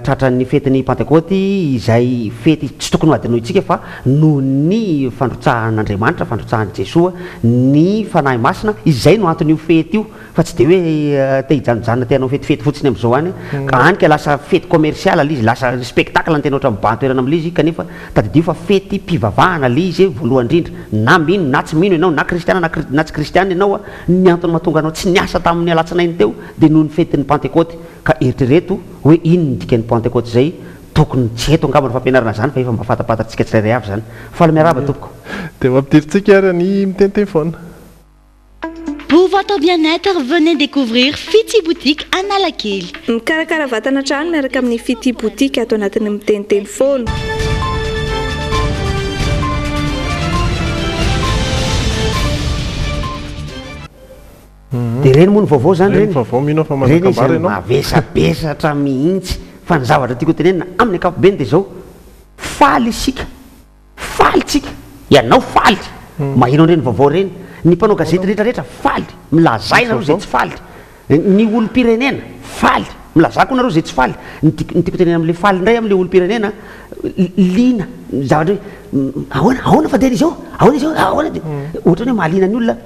tratran'ny fetin'ny Pentecôte izay fety tsy tokony adinoy tsika fa noho ny fandrotsahan'Andriamanitra fandrotsahan'i Jesoa ny fanahy masina izay no antony io fety io fa tsy dia hoe te hijanojana te hanao fetifety fotsiny amin'izao any ka anika lasa fety commercial izy lasa spectacle ny tena oatra mibantoerana amin'ilay izy kanefa tadidio fa fety pivavahana le izy voalohany indrindra na mino na tsy mino ianao na kristiana na tsy kristiana ianao ny antony mahatonga anao tsy niasa tamin'ny alatsinainy teo dia noho ny fetin'ny Pentecôte ka eritrereto hoe ino ny dikan'ny Pentecôte zay tokony tsy eto angamba ny fampianarana zany fa efa mba fatapatantsika tsirairay avy zany faly miaraba tompoko dia mampiderintsika ary ny mitenteny foana. Pour votre bien-être, venez découvrir Fiti Boutique à Analakely. Mikarakara vatana trano miaraka amin'ny Fiti Boutique ato anatin'ny mitenteny foana. Dia reny moa ny vaovao zany reny vaovao mino fa manakambara ianao mavesabesatra mihitsy fa ny zavatra tiako tenenina amin'ny ankapobeny dia zao faly isika faly tsika ianao faly mahino an'ireny vaovao reny ny mpanao gazety rehetrarehetra faly milazay nareo zay tsy faly ny olom-pirenena faly milazako nareo zay tsy faly ny tiako tenena amin'ilay faly indray amin'ilay olom-pirenena lina zavatra hoe ahoana fa deny izy ao ahoana izy ao ahoana ohatra ny hoe mahalina ny olona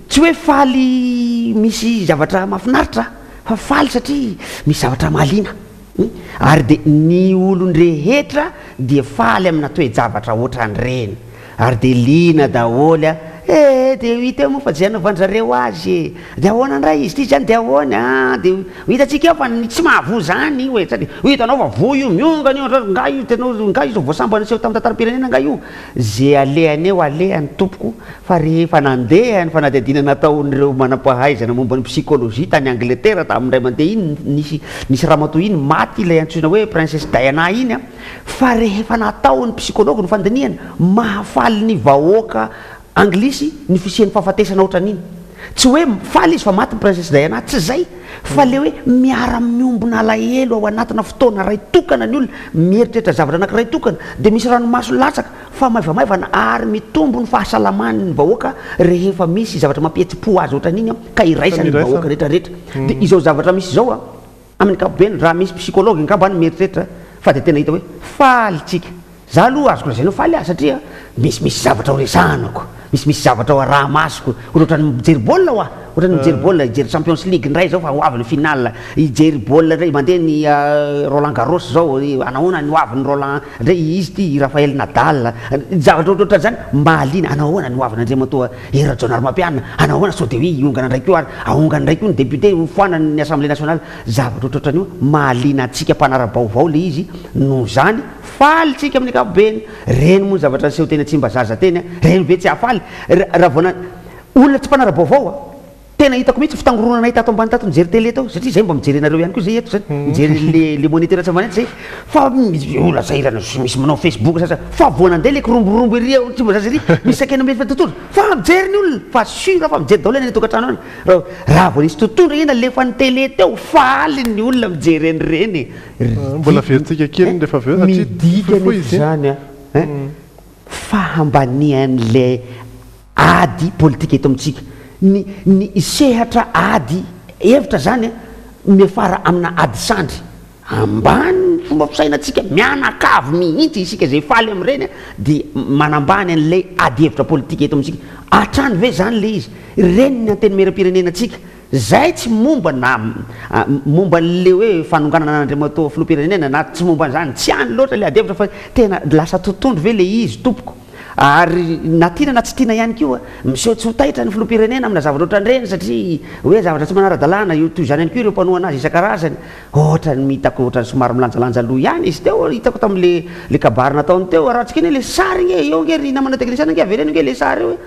tsy hoe faly misy zavatra mahafinaritra fa faly satria misy zavatra mahaliana ary dia ny olon-drehetra dia faly amina toe-javatra ohatran'ireny ary dia lina daholy dia hita eo moa fa zay anaovan'zareo azy dia ahoana ndray izy ty zany dia ahoana dia hitatsika eo fa tsy mahavo zany hoe satria hitanao fa vo io miongana io nga io tenao nga io voasambo anaseho tamin'ny tantaram-pirenena nga io zay alehany eo alehany tompoko fa rehefa nandehany fa nadihadina nataon'ireo manam-pahaizana momba ny psychologie tany Angleterre tamindray mandeha iny nisy ramatoa iny maty ilay antsoina hoe princesse Diana iny fa rehefa nataon'ny psychologue ny fandinihana mahafaly ny vahoaka anglisy ny fisian'ny fahafatesana ohatran'iny tsy hoe faly izy fa maty princesse Diana tsy zay fa le hoe miara miombona alahelo ao anatina fotoana ray tokana ny olona mieritreritra zavatra anankiray tokana dia misy ranomaso latsaka fa maivamaivana ary mitombo ny fahasalaman'ny vahoaka rehefa misy zavatra mampihetsi-po azy ohatran'iny ka iraisany vahoaka rehetrarehetra dia izao zavatra misy izao amin'ny kapobeny raha misy psychologue ngambany mieritreritra fa dia tena hita hoe falytsika za aloha azoko lazay no faly satria misy zavatra ho resanako misy zavatra ao raha masoko ohatrany mijery baolina ho ohatrany mijery baolina ijery Champions League ndray zao fa hoavy finale ijery baolina ndray mandeha ny Roland Garros zao anahoana ny hoavy Roland ndray izy ty Rafael Nadal zavatra ohatrany zany mahaliana anahoana ny hoavy Andriamatoa Hera John Armampianina anahoana sao de hoe iongana ndray koa ahongana ndray koa ny député foanany Assemblée nationale zavatra ohatrany io mahaliana atsika mpanara-baovao le izy no zany faly tsika amin'ny ankapobeny reny moa zavatra seho tena tsy mba zaza teny reny ve tsy hafaly raha voana olona tsy mpanara-baovao tena hitako mihitsy fitangoronana hita ato ambany tato mijery télé tao satria zay mba mijery anareo ihany koa zay eto zany mijery le moniteur tsy ambany eto zay fa olona zahirana misy manao Facebook sasa fa voanandeha le kiromborombo ery tsy mba zaza ery misy sakena mety fa tontolo fa mijery ny olona fa sura fa mijery daholo eny tokantrano any raha vao nisy tontolo ina lefa ny télé teo faly ny olona mijery any reny mbola verontsika kely rehefa veo satria midika nefa zany fahambanian'le ady politika eto amintsika ny sehatra ady hevitra zany miafara amina ady sandry ambany fomba fisainatsika mianakavy mihitsy isika zay faly am'ireny dia manambany an'lay ady hevitra politika eto amintsika atrany ve zany le izy reny ny anteny meram-pirenenantsika zay tsy momba na momba le hoe fanonganana n'Andriamatoa filoham-pirenena na tsy momba zany tsy any loatra le ady hevitra fa tena lasa totondro ve le izy tompoko ary na tiana na tsy tiana ihany koa miseho tsy ho tahitra ny filoham-pirenena amina zavatra ohatran'ireny satria hoe zavatra tsy manara-dalàna io toy izany ihany koa ireo mpanohana azy isan-karazany ohatrany mitako ohatrany somary milanjalanja aloha ihany izy teo hitako tam'le kabary nataony teo rahantsika iny le sary nge eo nge ry namana teknisiana nge avereny nge le sary eo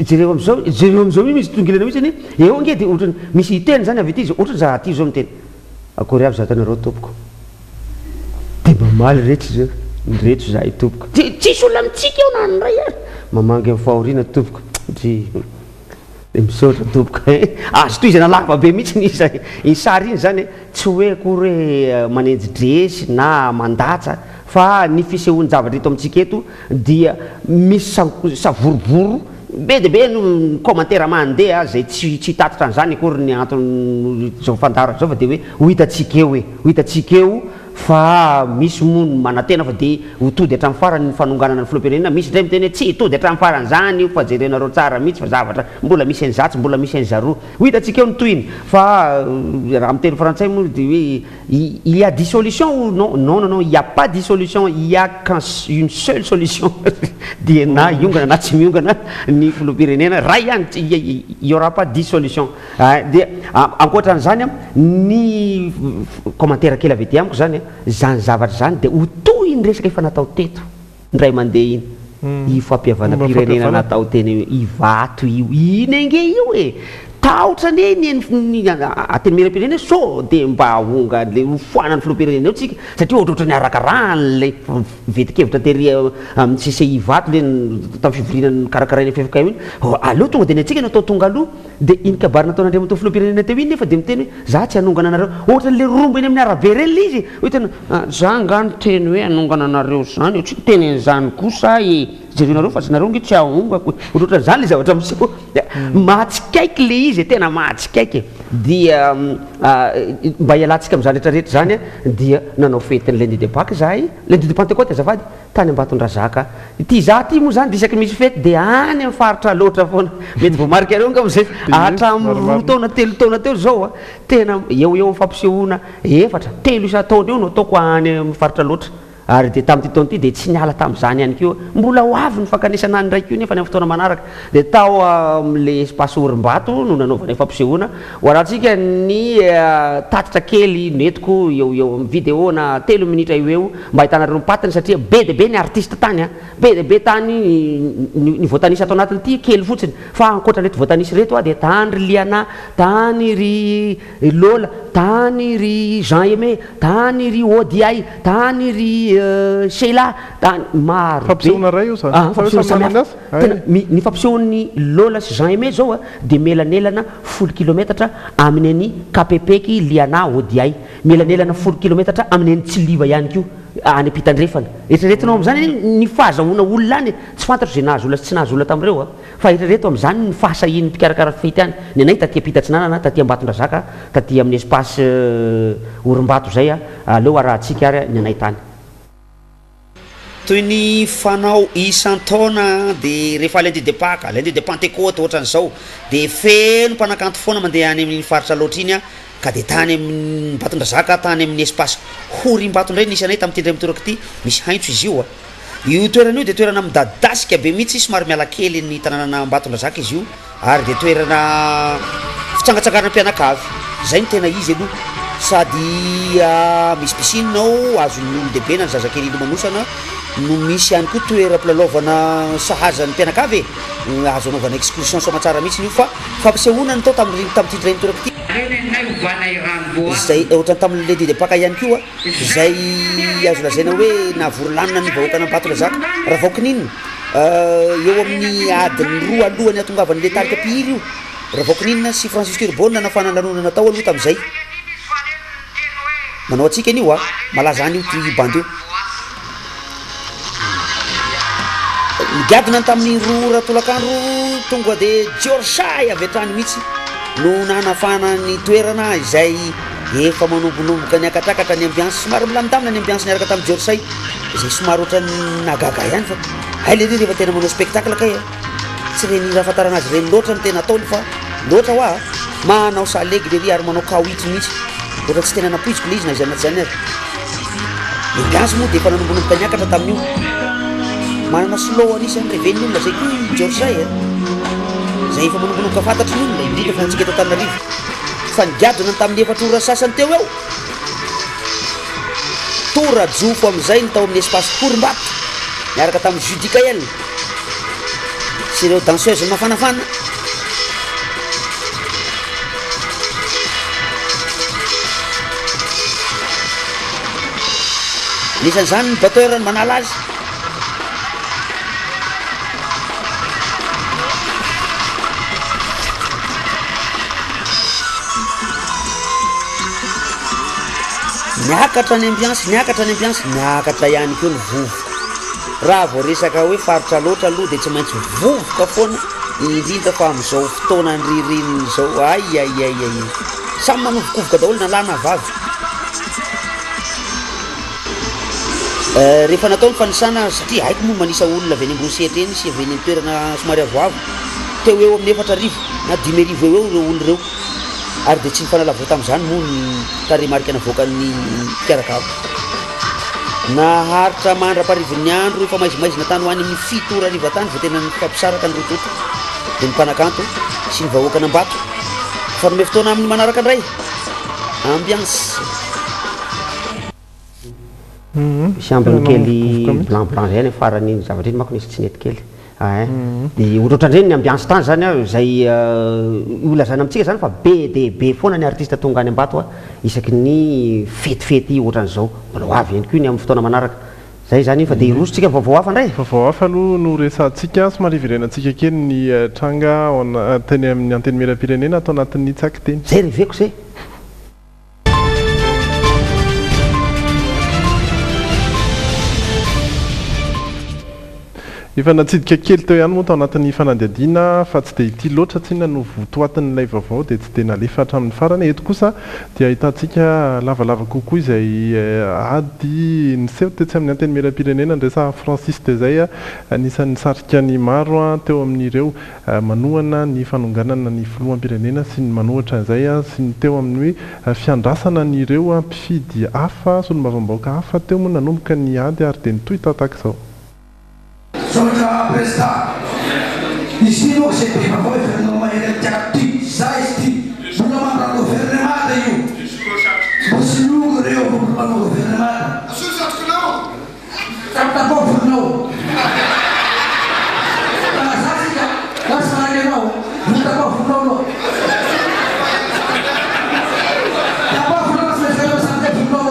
jereo am'izao misy tongilana mihitsy eo nge dia ohatrany misy iteny zany avy ity izy ohatrany za ty zao miteny akory avy zatanareo tompoko dia mamaly rehetra zao ndreto zahay tompoko tsisy olona mitsika eo na nray ary mamangy amin'ny fahoriana tompoko misaotra tompoko azo toy izy nalava be mihitsy ny sary iny zany tsy hoe akory hoe manenjy dresy na mandatsa fa ny fisehoany zavatra eto amintsika eto dia misy savorovoro be de be no commentaire mandeha zay tsy tatitra an'izany akory ny antony zao fandaro zao fa de hoe hitatsika eo ho hitatsika eo fa misy mono manantena fa de hotody hatramin'ny farany ny fanonganana ny filoham-pirenena misy ndray miteny hoe tsy hitody hatramin'ny farany zany io fa jerenareo tsara mihitsy fa zavatra mbola misy an'izatsy mbola misy an'izaroa ho hitatsika eo ny toyiny fa raha miteny frantsay moa de hoe il y a dissolution ou non il y a pas dissolution il y a une seule solution dia na iongana na tsy miongana ny filoham-pirenena raha ihany il y aura pas dissolution dia ankoatran'izany ny commentaire kely avy ety amiko zany zany zavatra zany dia ho toy ny resaka efa natao teto ndray mandeha iny ifampihavana-pirenena natao teny ivato io iny ange io tahotrany ny ateny meram-pirenena so dia mba ahonga le hofoanany filoham-pirenena eo tsika satria ohatrohatra ny arakarahany le vetikevitra tery amin'ny CCI vato le tamin'ny fivoriana karakaraina fefaka io iny aloha tonga dia ny atsika natao tonga aloha dia iny kabary nataon'Andriamatoa filoham-pirenena teo iny nefa dia miteny hoe za tsy hanongana anareo ohatrany le rombo eny amin'ny arabe reny le izy hoe tena za ngany teny hoe hanongana anareo zany tsy teny an'izany kosa jerenareo fa zanareo nge tsy ahongako ohatrohatra zany le zavatra miseho mahatsikaiky le izy tena mahatsikaiky dia mba hialantsika amin'izany rehetrarehetra zany dia nanao fetiny lundi de Pâques zahay lundi de Pentecôte azafady tany Ambatondrazaka ty za ty moa zany disaky misy fety dia any amin'ny faritra loatra foana mety vao marika areo nga am'izay hatramin'ny roa taona telo taona teo zao tena eo amin'ny fampisehoana efatra telo isa-taona eo no ataoko any amin'ny faritra loatra ary dia tamin'ity taona ity dia tsy niala tamin'izany ihany koa mbola ho avy ny fankanesana any ndraiky io nefa ny amin'ny fotoana manaraka dia tao amin'le espace Orim-bato no nanaovana fampisehoana ho rahantsika ny tatitra kely netiko eo amin'ny vidéo na 3 minitra eo eo mba hitanareo mipatiny satria be de be ny artiste tany be de be tany ny voatanisy atao anatiny ity kely fotsiny fa ankoatran'reto voatanisy reto dia tany ry Liana tany ry Lola tany ry Jean Aimé tany ry Odiay tany ry Sheila tany maro fampisehoana ray io zany ny fampisehoan'ny Lola sy Jean Aimé zao a de melanelana 10 kilometatra amin'ny any Kapepeky Liana Odiay melanelana 10 kilometatra amin'ny any Tsiliva ihany koa any Pitandrefana eritreretinao am'zany ny fahazahoana olona any tsy fantatro zay nahazo olona sy tsy nahazo olona tam'ireo a fa eritrereto am'zany ny fahasahin'ny mpikarakara fety any ny anay taty Ampita-Tsinanana taty Ambatondrazaka taty amin'ny espace Orimbato zay a aleo arahantsika ary ny anay tany toy ny fanao isan-taona de rehefa lundi de Pâques lundi de Pentecôte ohatran'izao de feno mpanakanto foana mandeha any amin'ny faritra loatra iny a ka de tany amin'ny Batondrazaka tany amin'ny espace Horimbatondray nisy anay tamin'ity ndray mitoraka ity misy haintso izy io a io toerana io de toerana midadasika be mihitsy somary miala kely ny tanànana Batondrazaka izy io ary de toerana fitsangatsangarana mpianakavy zay no tena izy aloha sady misy piscine ao azon'ny olon-dehibe na ny zazakely ilomanosana no misy ihany koa toeram-pilalaovana sahazan'ny mpianakavy azo anaovana excursion somatsara mihitsy io fa fampisehoana ny tao tamin'ity ndray mitoraka ity zay ohatrany tamin'ny lundi de Pâques ihany koa zay azo lazaina hoe nahavory-lanina ny vahoakana Batondrazaka raha vaokin'inona eo amin'ny adiny 2 alohany atongavan'le tarika pihiry io raha vaokin'inona sy Francis Turbonne nafana lanonana tao aloha tam'izay manao atsika an'io a malaza any io ty bandy io migadina tamin'ny roa ratolakandro tonga de Diorsay avy hatrany mihitsy no nanafana ny toerana izay efa manombonomboka ny akatrakatra ny ambiance somary milamindamina ny ambiance niaraka tamin'ny Diorsay izay somary ohatrany nagaga ihany fa hay le rehefa tena manao spectacle kay tsy reny raha fatarana azy reny loatra ny tena ataony fa loatra hoa manao salegy le ry ary manao kawitry mihitsy ohatra tsy tena napoiziko le izy na izy anaty zany ary ny ambiance moa de efa nanombonomboka niakatra tamin'io manana slow anisy any reven'ny olona zay koa Diorsay zay efa manombonomboka fantatry ny olona indrindra fa antsika eto Antananarivo fa nigadona tamin'ny efatra ora sasany teo eo tora jofo am'izay ny tao amin'ny espace Korimbato miaraka tamin'ny Judicaël sy ireo danseuse mafanafana nisan'izany ny batteur ny manala azy niakatra ny ambiance niakatra ihany koa ny vovoka raha vao resaka hoe faritra loatra aloha de tsy maintsy vovoka foana indrindra fa am'izao fotoana ny ririniny zao ay samy manovokovoka daholo na lahy na vavy rehefa natao ny fanisana satria haiko moa manisa olona avy any ambony sehatra eny sy avy any toerana somary avoavo teo eo amin'ny 4 arivo na 5 arivo eo reo olo reo ary de tsy nifanalavo tam'izany moa ny taremarika navoakan'ny mpiarakavo naharitra mandra-parivon'ny andro efa maizimaizina tany hoany amin'ny 7 ora ariva tany vao tena fampisaraka ny rototo de ny mpanakanto sy ny vahoakana Ambato fa nome fotoana amin'ny manaraka indray ambiance misy ambiny kely blanc zay any farany zavatra iny mako nisy tsy nety kely de ohatrohatrandreny ny ambiance tany zany a zay olazana amitsika zany fa be de be foana ny artiste tonga any Ambato a isaky ny fetifety ohatran'izao manao avy ihany koa ny amin'ny fotoana manaraka zay zany fa de irosotsika vaovao hafa ndray vaovao hafa aloha no resantsika somary iverenantsika kely ny tranga teny amin'ny anteny meram-pirenena atao anatin'ny tsaky teny zay reveko zay efa natsidika kely teo ihany moa tao anatin'ny fanadihadiana fa tsy de ity loatra tsina no votoatin'ilay vaovao de tsy de nalefa hatramin'ny farany eto kosa dia ahitantsika lavalava kokoa izay ady niseho tetsy amin'ny anteny meram-pirenena ndresa Francis de zay anisan'ny sarika ny maro teo amin'ireo manohana ny fanonganana ny filoham-pirenena sy ny manohatra izay sy ny teo amin'ny hoe fiandrasana n'ireo mpifidy hafa sy ny mavambaoka hafa teo moa nanomboka ny ady ary de nitoy tataka izao Sono presta. Istino se prima poi per non mai ti sai sti. Non mandano fermata io. Posso lungo reo per mandano fermata. Susa no. Tanta poco no. La sasica, la sala no. Tanta poco no. La poco no se lo sente più no.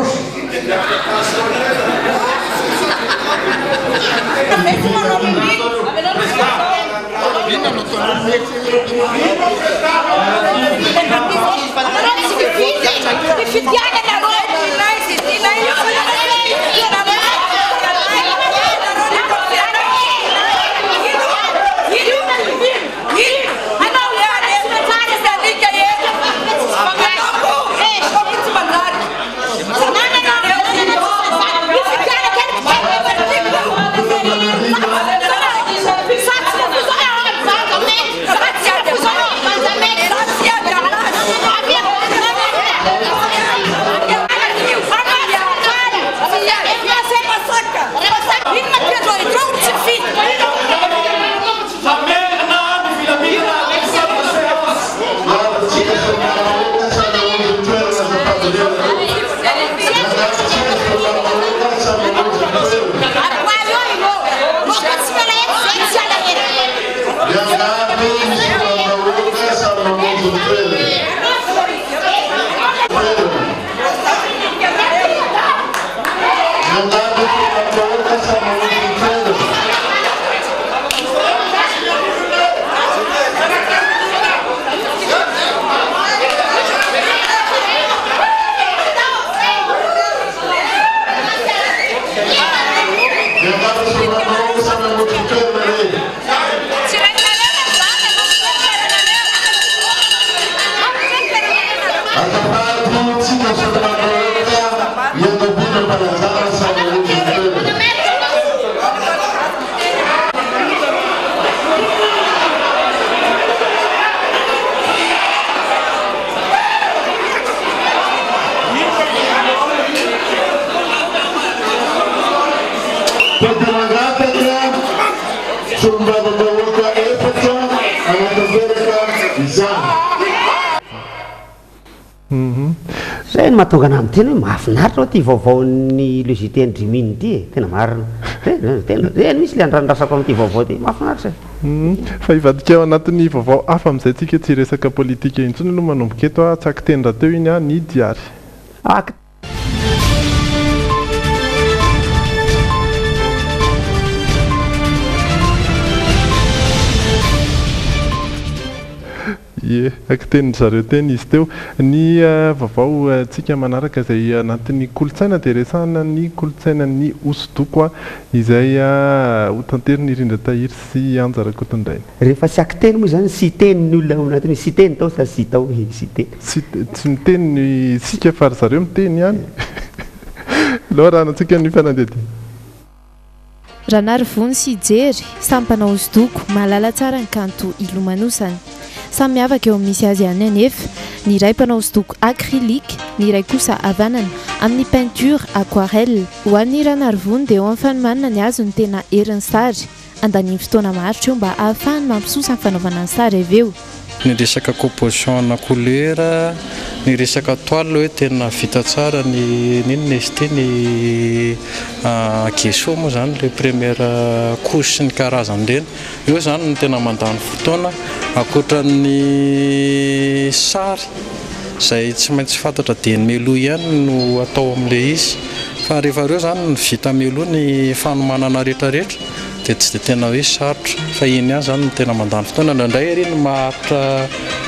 zay ny mahatonga ana amin'ny tena hoe mahafinaritra ao ty vaovaon'ny logité ndriminy ty e tena marina tena misy le andrandrasako amin'ity vaovao ty mahafinaritra fa hivadika ao anatin'ny vaovao hafa amin'izay tsika tsy resaka politika intsony no manomboka eto a tsaky teny raha teo iny a ny diary ye akiteny zareo teny izy teo ny vaovao tsika manaraka izay anatin'ny kolotsaina dia resahana ny kolotsainan'ny osodoko a izay ho tanteriny Irindra Tahiry sy Anjara Kotondrainy. Rehefa tsy akiteny moa zany sy teny ny olona ao anatiny sy teny tao sa sy tao sy teny tsy miteny ny sika fa ry zareo miteny ihany loha raha antsika ny fanadihadiana. Ranary vony sy jery sampana osodoko mahalala tsara ny kanto ilomanosany. Samy miavaka eo misy azy ihany anefa ny iray mpanao hosodoko acrylique ny iray kosa havanana amin'ny peinture aquarelle. Ho an'ny Ranary vony dia eo amin'ny fanomanana ny azy ny tena herin'ny sary andaniny fotoana maharitra eo mba ahafahany mampisosa ny fanaovana ny sary avy eo. Ny resaka composition na couleur, ny resaka toile hoe tena vita tsara ny ninona izy ty ny gesso moa zany le première couche sy ny karazany reny. Io zany ny tena mandany fotoana akoatran'ny sary izay tsy maintsy fantatra dia ny meloa ihany no atao amin'ilay izy fa rehefa reo zany ny vita meloa ny fanomanana rehetrarehetra dia tsy dia tena hoe sarotra fa iny ihany zany no tena mandany fotoana ndraindray ery ny maharitra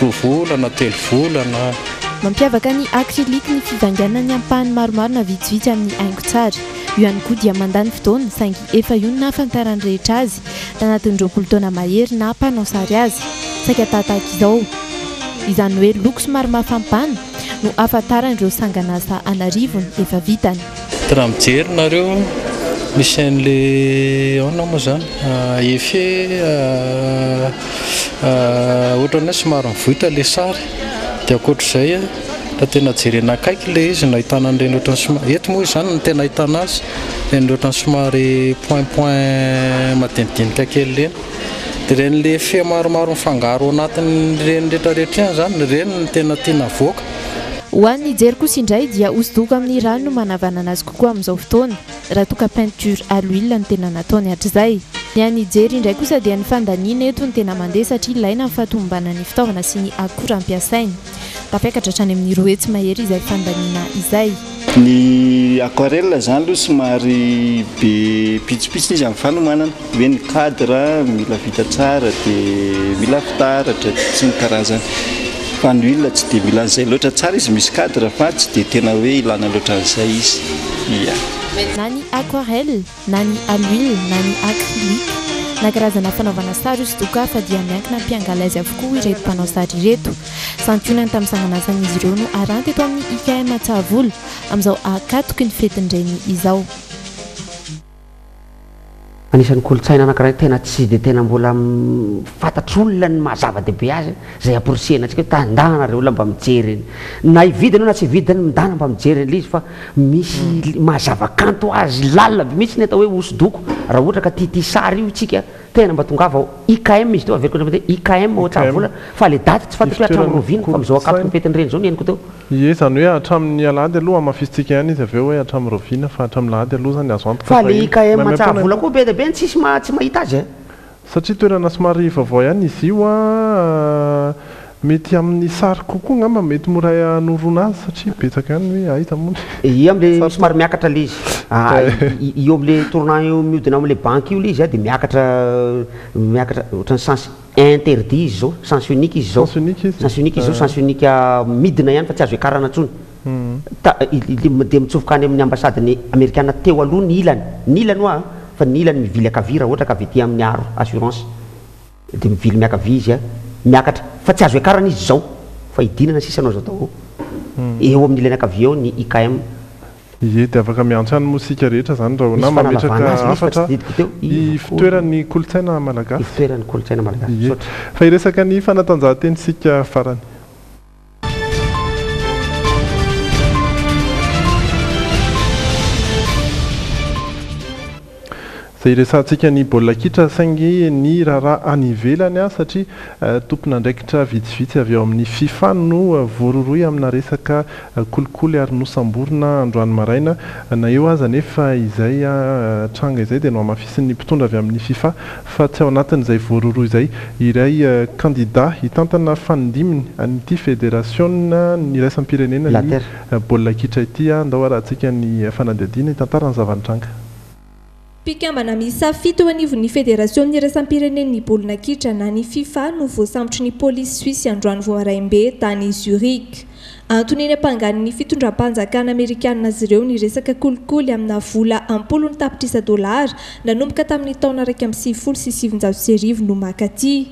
2 volana 3 volana. Mampiavaka ny acrylique ny fivanganana ny ampahany maromaro na vitsivitsy amin'ny haingon-tsary. Io ihany koa dia mandany fotoana saingy efa io ny nahafantarany rehetra azy tanatin'ny roapolo taona mahery na mpanao sary azy. Saika tahaka izao izany hoe loko somary mafampana no ahafantaran'ireo sangan'asa anarivony efa vitany. Raha mijery nareo misy an'le aona moa zany efe ohatran'ny hoe somary mivohitra le sary dia akoatr'izay raha tena jerena akaiky le izy no ahitana an'ireny ohatran'ny somary eto moa izany no tena ahitana azy reny ohatran'ny somary point madinidinika kely reny dia reny le fe maromaro mifangaro anatin'ireny rehetrarehetra ihany zany reny no tena tiana voaka. Ho an'ny jery kosa indray dia hosodoko amin'ny rano no manavanana azy kokoa amin'izao fotoana raha toka peinture à l'huile no tena nataony hatr'izay. ny any Nijeria indray kosa dia ny fandaniana eto ny tena mandeha satria ilaina ny fahatombana ny fitaovana sy ny akora ampiasainy tafiakatra hatrany amin'ny roa hetsy mahery izay fandaniana izay. Ny aquarelle zany aloha somary be pitsopitsony izy amin'ny fanomanana hoe ny cadre mila vita tsara dia mila fitaratra sy ny karazany fa ny huile tsy dia mila an'izay loatra tsara izy misy cadre fa tsy dia tena hoe ilana loatra an'izay izy na ny aquarelle na ny aluile na ny acrylique na karazana fanaovana sary izy toka fa dia miankina mpiangala azy avokoa ireto mpanao sary ireto santionany tamin'ny sanganazan'izy ireo no aranty eto amin'ny IKM Tsavola amin'izao akatoky ny fetin'ireny izao. Anisan'ny kolotsaina anankiray tena tsy dia tena mbola fantatr'olona ny mahazava-dehibe azy zay aporisiana antsika hoe tandana reo olona mba mijery na hividina na tsy hividina midana mba mijery ilay izy fa misy mahazava-kanto azy lalina be mihitsy ny atao hoe hosodoko raha ohatra ka tia sary io tsika tena mba tonga ao IKM izy teo averiko hoe IKM ao Tsavola fa le daty tsy fantatro hoe hatramin'ny roviana fa amin'izao akatoky ny fetin'ireny zao ny henoko teo. Ie zany hoe hatramin'ny alahady aloha amafisitsika ihany izy aveo hoe hatramin'ny roviana fa hatramin'ny lahady aloha zany azo antoka fa le IKM Tsavola koa be dia be tsy mahita azy satria toerana somary vaovao ihany izy io mety amin'ny sary kokoa ngamba mety mora hanorona azy satria betsaka ihany hoe ahita mony i amin'le somary miakatra le izy io amin'le tournant io mihodina amin'le banque io le izy dia miakatra ohatran'ny sens interdit izy zao sens unique izy zao sens unique izy zao sens unique midina ihany fa tsy azo ekarana intsony dia mitsofoka any amin'ny ambasadiny amerikana teo aloha ny ilany oa fa ny ilany mivily akavy raha ohatra ka avy ety amin'ny aro assurance dia mivily miakavy izy miakatra fa tsy azo ekarana izy zao fa hidinana sisanao zao tao eo amin'ny ilany akavy eo ny IKM. Ie dia afaka miantso any mosika rehetra zany raha na mametraka afatra i fitoeran'ny kolotsaina malagasy. Fitoeran'ny kolotsaina malagasy. Fa iresaka ny fanatanjahan-tentsika farany. Zay resantsika ny baolina kitra saingy ny raharaha any ivelany satria tompona andraikitra vitsivitsy avy eo amin'ny FIFA no voaroroy amina resaka kolikoly ary nosamborina androany maraina na eo aza nefa izay tranga izay dia no amafisin'ny mpitondra avy amin'ny FIFA fa tsy ao anatin'izay voaroroy izay iray kandida hitantana fanindiminy an'ity fédération ny raisam-pirenena ny baolina kitra ity andao arahantsika ny fanadihadiana hitantarany zavanitranga. Mpikambana miisa 7 anivon'ny fédération iraisam-pirenen'ny baolina kitra na ny FIFA no voasambotry ny polisy Suisse androany voaraimbe tany Zurich. Antony ny ampanganin'ny fitondram-panjakana Amerikanina azy ireo ny resaka kolikoly amina vola $10 nanomboka tamin'ny taona 1997 no makaty.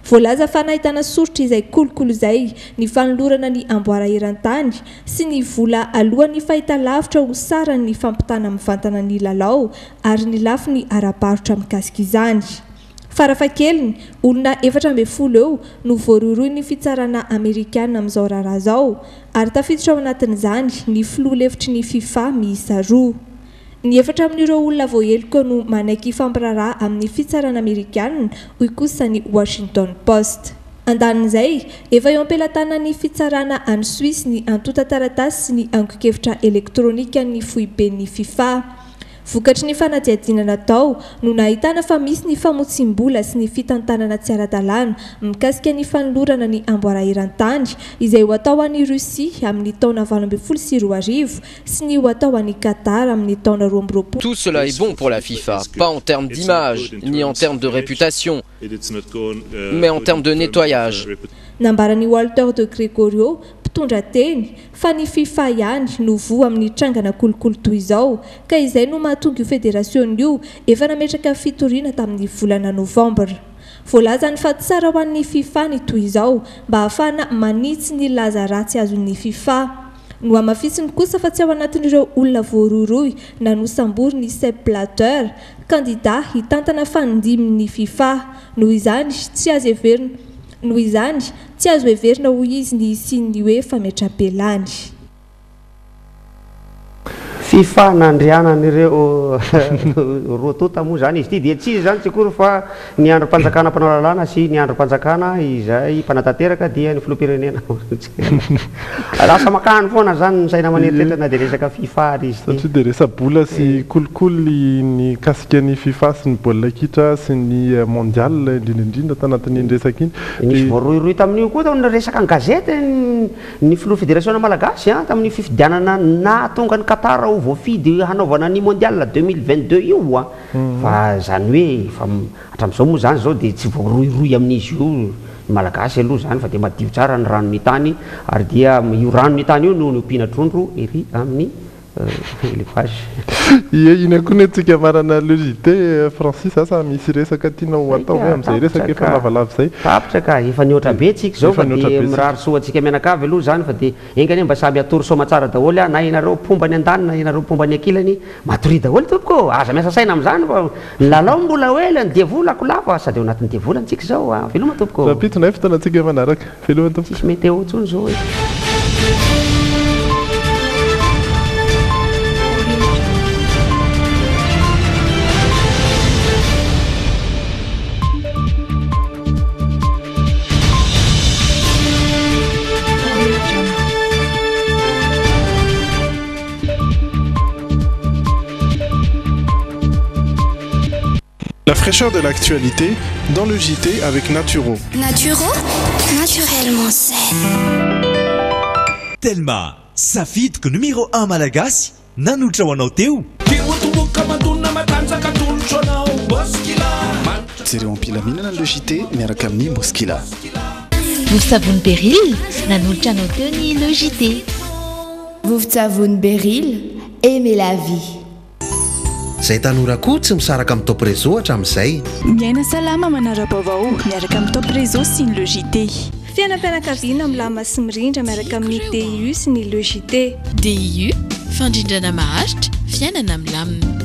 Voalaza fa nahitana soritra izay kolikoly izay ny fanolorana ny amboara eran-tany sy ny vola alohan'ny fahitalavitra ho sara ny fampitana mivantana ny lalao ary ny lafy ny ara-barotra mikasika izany. Farafahakeliny olona 740 eo no voaroroy ny fitsarana Amerikanina amin'izao raharaha izao ary tafiditra ao anatin'izany ny filoha lefitry ny FIFA miisa 2. Ny efatra amin'ireo olona voaheloka no manaiky fampiraraha amin'ny fitsarana Amerikanina hoy kosa ny Washington Post. Andanin'izay efa eo am-pelatana ny fitsarana any Suisse ny antota taratasy sy ny ango-kevitra elektronika ny foiben'ny FIFA. Vokatry ny fanadihadiana natao no nahitana fa misy ny famotsim-bola sy ny fitantanana tsy ara-dalàna mikasika ny fanolorana ny amboara eran-tany izay ho atao an'i Russie amin'ny taona 2022 sy ny ho atao an'i Qatar amin'ny taona 2020. Tout cela est bon pour la FIFA, pas en termes d'image ni en termes de réputation, mais en termes de nettoyage. Nambarani Walter de Gregorio mpitondra teny fa ny FIFA ihany no voa amin'ny trangana kolikoly toy izao ka izay no mahatonga io fédération io efa nametraka fitoriana tamin'ny volana Novambra. Voalaza ny fa tsara ho an'ny FIFA ny toy izao mba ahafahana manitsy ny laza ratsy azon'ny FIFA. No amafisiny kosa fa tsy ao anatin'ireo olona voaroroy na nosambory ny Sepp Blatter, kandida hitantana fanindiminy FIFA. Noho izany tsy azo heverina ho izy ny sin'ny UEFA metrapelany. fifanandrianan'ireo rotota moa zany izy ty dia tsy izy zany tsy akory fa ny androm-panjakana mpanao lalàna sy ny androm-panjakana izay mpanatanteraka dia ny filoham-pirenena lasa makany foana zany ny saina maneritretra na dia resaka fifa ry izy satria dia resa-bola sy kolikoly ny kasika ny fifa sy ny baolina kitra sy ny mondial indrindraindrindra tanatin'iny resaka iny nisy voaroiroy tamin'io koa ny resaka ny gazety ny filoha fédération malagasy tamin'ny fifidianana na tonga ny Qatar ho voafidy hanaovana ny mondial 2022 io fa zany hoe fa hatramin'izao moa zany zao dia tsy voaroiroy amin'izy io malagasy aloha zany fa dia madio tsara ny ranony tany ary dia io ranony tany io no ompiana trondro ery amin'ny élevage. Ina koa netsika marana logité Francis asa misy resaka tianao atao hoe amin'izay resaka efa lavalava izay tapitra ka efa nioatra be tsika zao fa dia mirary soantsika mianakavy aloha zany fa dia engany mba samy atoro soma tsara daholo na ianareo pomba ny andaniny na ianareo pomba ny ankilany matory daholo tompoko aza miasa saina amin'izany fa lalao mbola oela ny diavolako lava sady ao anatin'ny diavolantsika zao veloma tompoko rapitona fotoanantsika manaraka veloma tompoko tsisy météo tsony zao La fraîcheur de l'actualité dans le JT avec Naturo. Naturo, naturellement saine. Telma, safidiko numéro 1 malagasy nanutra ho anao teo. Jereo ampilaminana le JT miaraka amin'ny Moskila. Vovon Beryl nanutra anao teo ny le JT. Vovon Beryl, aimez la vie. Zay tanora koa tsy misaraka amin'ny top réseau hatramin'izay miaina salama manara-baovao miaraka amin'ny top réseau sy ny le JT fiainam-pianakaviana milama sy mirindra miaraka amin'ny DIU sy ny le JT DIU fandrindrana maharitra fiainana milamina